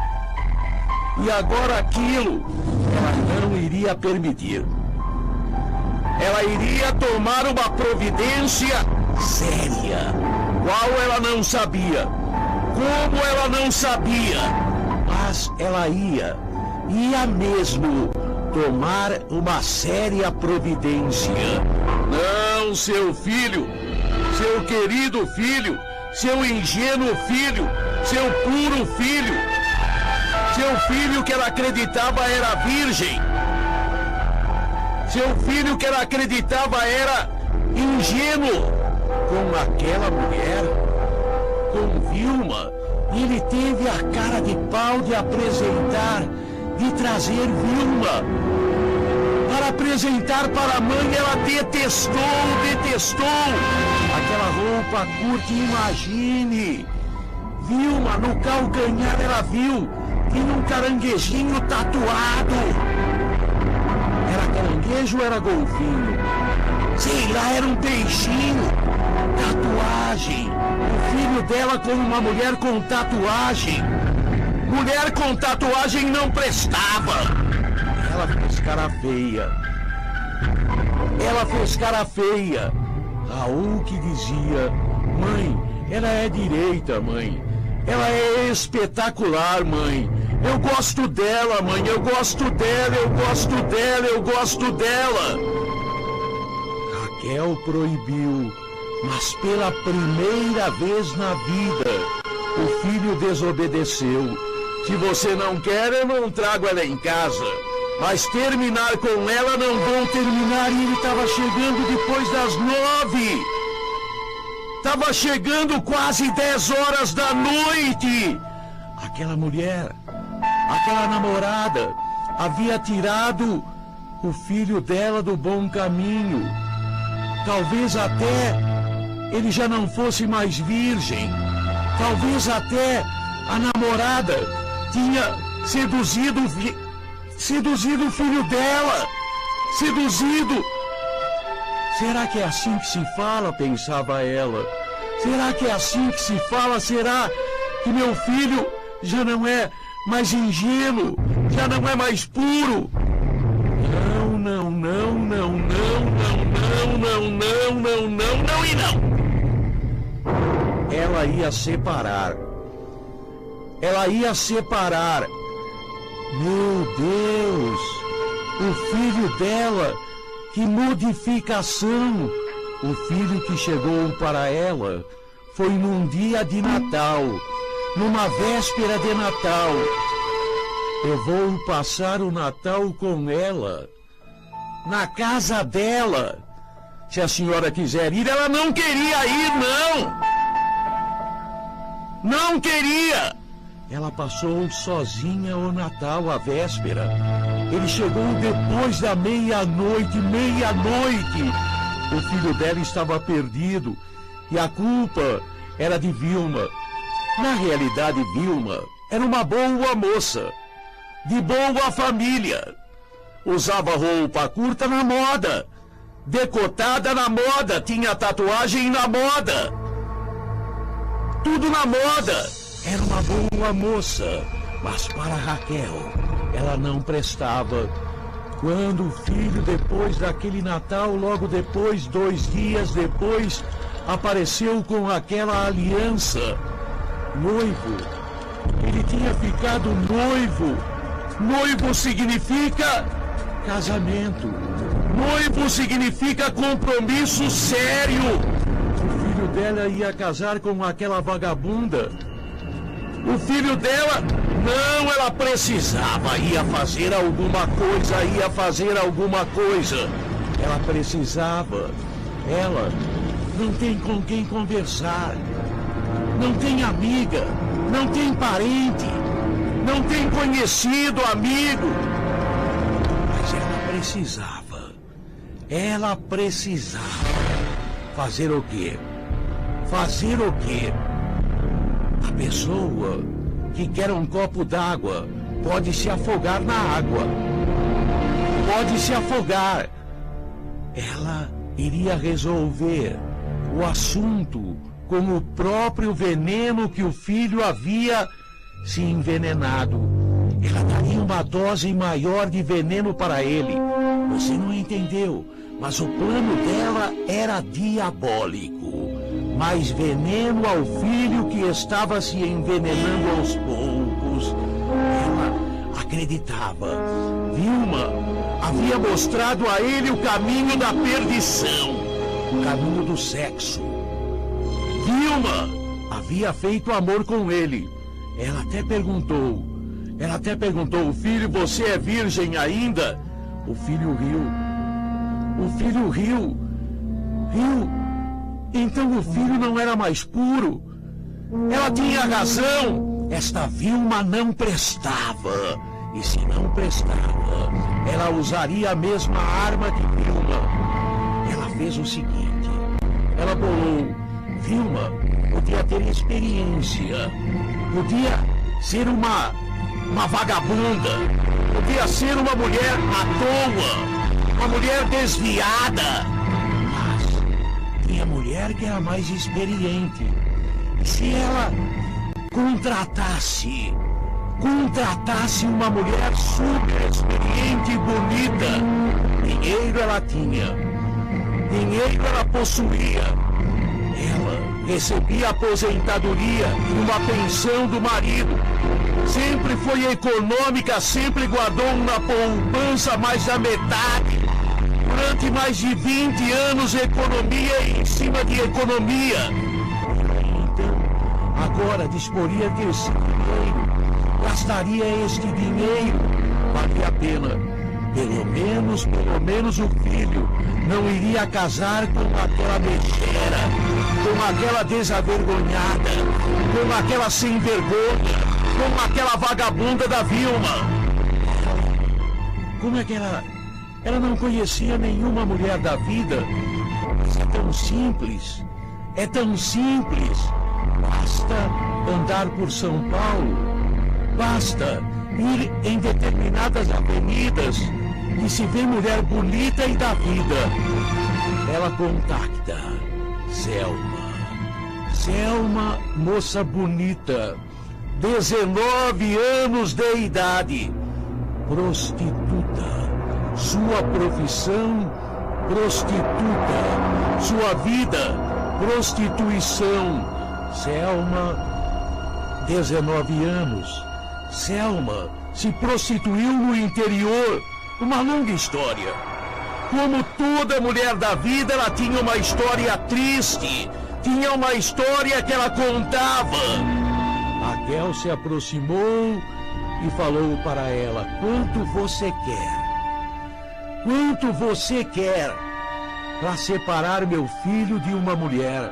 ela não iria permitir. Ela iria tomar uma providência séria. Qual ela não sabia. Como ela não sabia. Mas ela ia mesmo tomar uma séria providência. Não, seu filho, seu querido filho, seu ingênuo filho, seu puro filho, seu filho que ela acreditava era virgem. Seu filho que ela acreditava era ingênuo com aquela mulher, com Vilma, ele teve a cara de pau de apresentar, de trazer Vilma. Para apresentar para a mãe, ela detestou. Aquela roupa curta, imagine. Vilma, no calcanhar ela viu, tinha um caranguejinho tatuado. Era caranguejo ou era golfinho? Sei lá, era um peixinho. Tatuagem. O filho dela com uma mulher com tatuagem. Mulher com tatuagem não prestava. Ela fez cara feia. Raul que dizia: mãe, ela é direita, mãe. Ela é espetacular, mãe. Eu gosto dela, mãe. Eu gosto dela. Raquel proibiu, mas pela primeira vez na vida, o filho desobedeceu. Se você não quer, eu não trago ela em casa. Mas terminar com ela não vou terminar. E ele estava chegando depois das 9. Estava chegando quase 10 horas da noite. Aquela mulher, aquela namorada, havia tirado o filho dela do bom caminho. Talvez até ele já não fosse mais virgem. Talvez até a namorada tinha seduzido o filho dela. Seduzido. Será que é assim que se fala? Pensava ela. Será que é assim que se fala? Será que meu filho já não é mais ingênuo? Já não é mais puro? Não e não. Ela ia separar. Meu Deus! O filho dela, que modificação! O filho que chegou para ela foi num dia de Natal, numa véspera de Natal. Eu vou passar o Natal com ela, na casa dela. Se a senhora quiser ir, ela não queria ir, não! Não queria! Ela passou sozinha o Natal, a véspera. Ele chegou depois da meia-noite. O filho dela estava perdido e a culpa era de Vilma. Na realidade, Vilma era uma boa moça, de boa família. Usava roupa curta na moda, decotada na moda, tinha tatuagem na moda. Tudo na moda. Era uma boa moça, mas para Raquel, ela não prestava. Quando o filho, depois daquele Natal, logo depois, 2 dias depois, apareceu com aquela aliança, noivo, ele tinha ficado noivo. Noivo significa casamento. Noivo significa compromisso sério. O filho dela ia casar com aquela vagabunda. O filho dela, não, ela precisava, ia fazer alguma coisa. Ela precisava. Ela não tem com quem conversar. Não tem amiga, não tem parente, não tem conhecido, amigo. Mas ela precisava. Fazer o quê? A pessoa que quer um copo d'água pode se afogar na água. Pode se afogar. Ela iria resolver o assunto com o próprio veneno que o filho havia se envenenado. Ela daria uma dose maior de veneno para ele. Você não entendeu, mas o plano dela era diabólico. Mais veneno ao filho que estava se envenenando aos poucos. Ela acreditava. Vilma havia mostrado a ele o caminho da perdição, o caminho do sexo. Vilma havia feito amor com ele. Ela até perguntou, filho, você é virgem ainda? O filho riu. Então o filho não era mais puro. Ela tinha razão. Esta Vilma não prestava. E se não prestava, ela usaria a mesma arma de Vilma. Ela fez o seguinte. Ela bolou. Vilma podia ter experiência. Podia ser uma vagabunda. Podia ser uma mulher à toa. Uma mulher desviada. Mas tinha mulher que era mais experiente. E se ela contratasse uma mulher super experiente e bonita, dinheiro ela tinha, dinheiro ela possuía, ela recebia aposentadoria e uma pensão do marido, sempre foi econômica, sempre guardou na poupança mais da metade, durante mais de 20 anos economia em cima de economia. Então, agora disporia desse dinheiro, gastaria este dinheiro, valia a pena. Pelo menos o filho não iria casar com aquela megera, com aquela desavergonhada, com aquela sem vergonha, com aquela vagabunda da Vilma. Como é que ela não conhecia nenhuma mulher da vida? Mas é tão simples, é tão simples. Basta andar por São Paulo, basta ir em determinadas avenidas e se vê mulher bonita e da vida. Ela contacta Selma, moça bonita, 19 anos de idade, prostituta, sua profissão, prostituta, sua vida, prostituição. Selma, 19 anos. Selma se prostituiu no interior. Uma longa história. Como toda mulher da vida, ela tinha uma história triste. Tinha uma história que ela contava. Raquel se aproximou e falou para ela: quanto você quer? Quanto você quer para separar meu filho de uma mulher?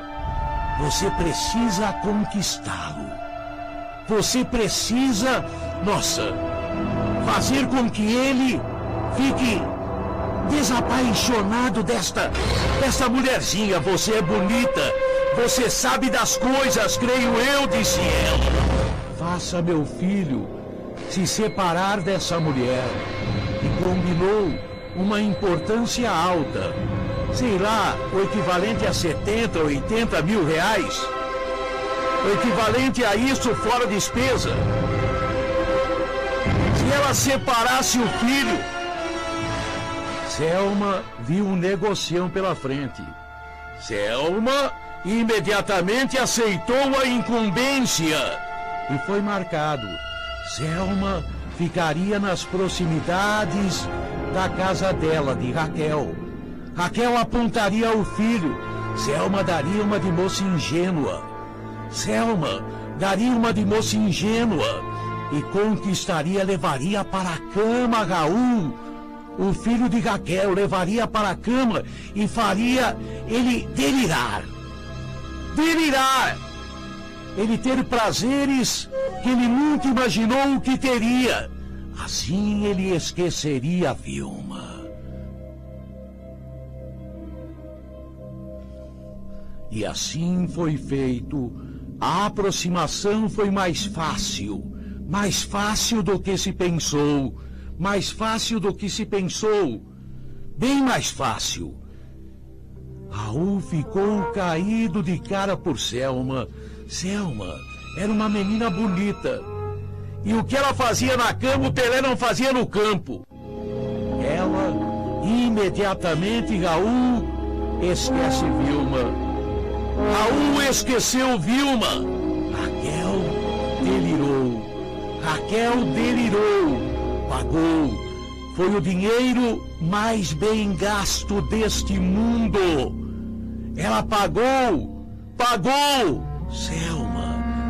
Você precisa conquistá-lo. Você precisa, fazer com que ele fique desapaixonado desta mulherzinha. Você é bonita, você sabe das coisas, creio eu, disse ela. Faça meu filho se separar dessa mulher. E combinou uma importância alta. Sei lá, o equivalente a 70, 80 mil reais. O equivalente a isso fora despesa. Se ela separasse o filho. Selma viu um negocião pela frente. Selma imediatamente aceitou a incumbência. E foi marcado. Selma ficaria nas proximidades da casa dela, de Raquel. Raquel apontaria o filho. Selma daria uma de moça ingênua. Selma daria uma de moça ingênua. E conquistaria, levaria para a cama Raul. O filho de Raquel levaria para a cama e faria ele delirar. Delirar! Ele ter prazeres que ele nunca imaginou que teria. Assim ele esqueceria a Vilma. E assim foi feito. A aproximação foi mais fácil do que se pensou, mais fácil do que se pensou, bem mais fácil. Raul ficou caído de cara por Selma. Selma era uma menina bonita. E o que ela fazia na cama, o Pelé não fazia no campo. Ela, imediatamente, Raul esquece Vilma. Raul esqueceu Vilma. Raquel delirou. Pagou. Foi o dinheiro mais bem gasto deste mundo. Ela pagou.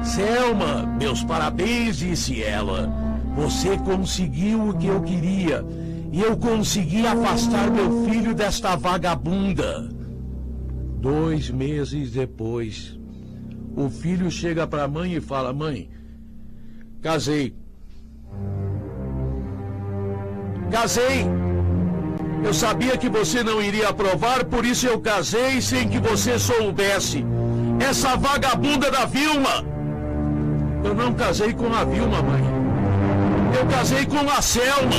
Selma, meus parabéns, disse ela. Você conseguiu o que eu queria. E eu consegui afastar meu filho desta vagabunda. 2 meses depois, o filho chega para a mãe e fala: mãe, casei. Eu sabia que você não iria aprovar, por isso eu casei sem que você soubesse. Essa vagabunda da Vilma. Eu não casei com a Vilma, mãe. Eu casei com a Selma.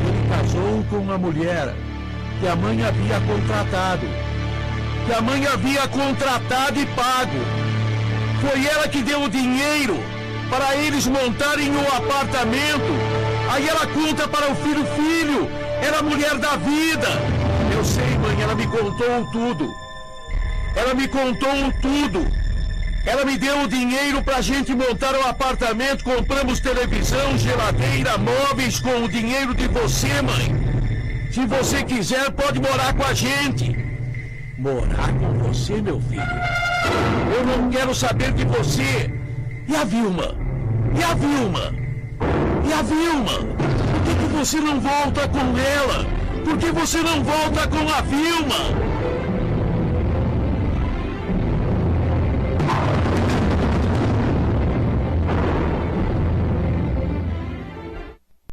Ele casou com uma mulher que a mãe havia contratado. E pago. Foi ela que deu o dinheiro para eles montarem o apartamento. Aí ela conta para o filho, era a mulher da vida. Eu sei, mãe, ela me contou tudo. Ela me deu o dinheiro pra gente montar o apartamento, compramos televisão, geladeira, móveis com o dinheiro de você, mãe. Se você quiser, pode morar com a gente. Morar com você, meu filho? Eu não quero saber de você. E a Vilma? Por que você não volta com ela? Por que você não volta com a Vilma?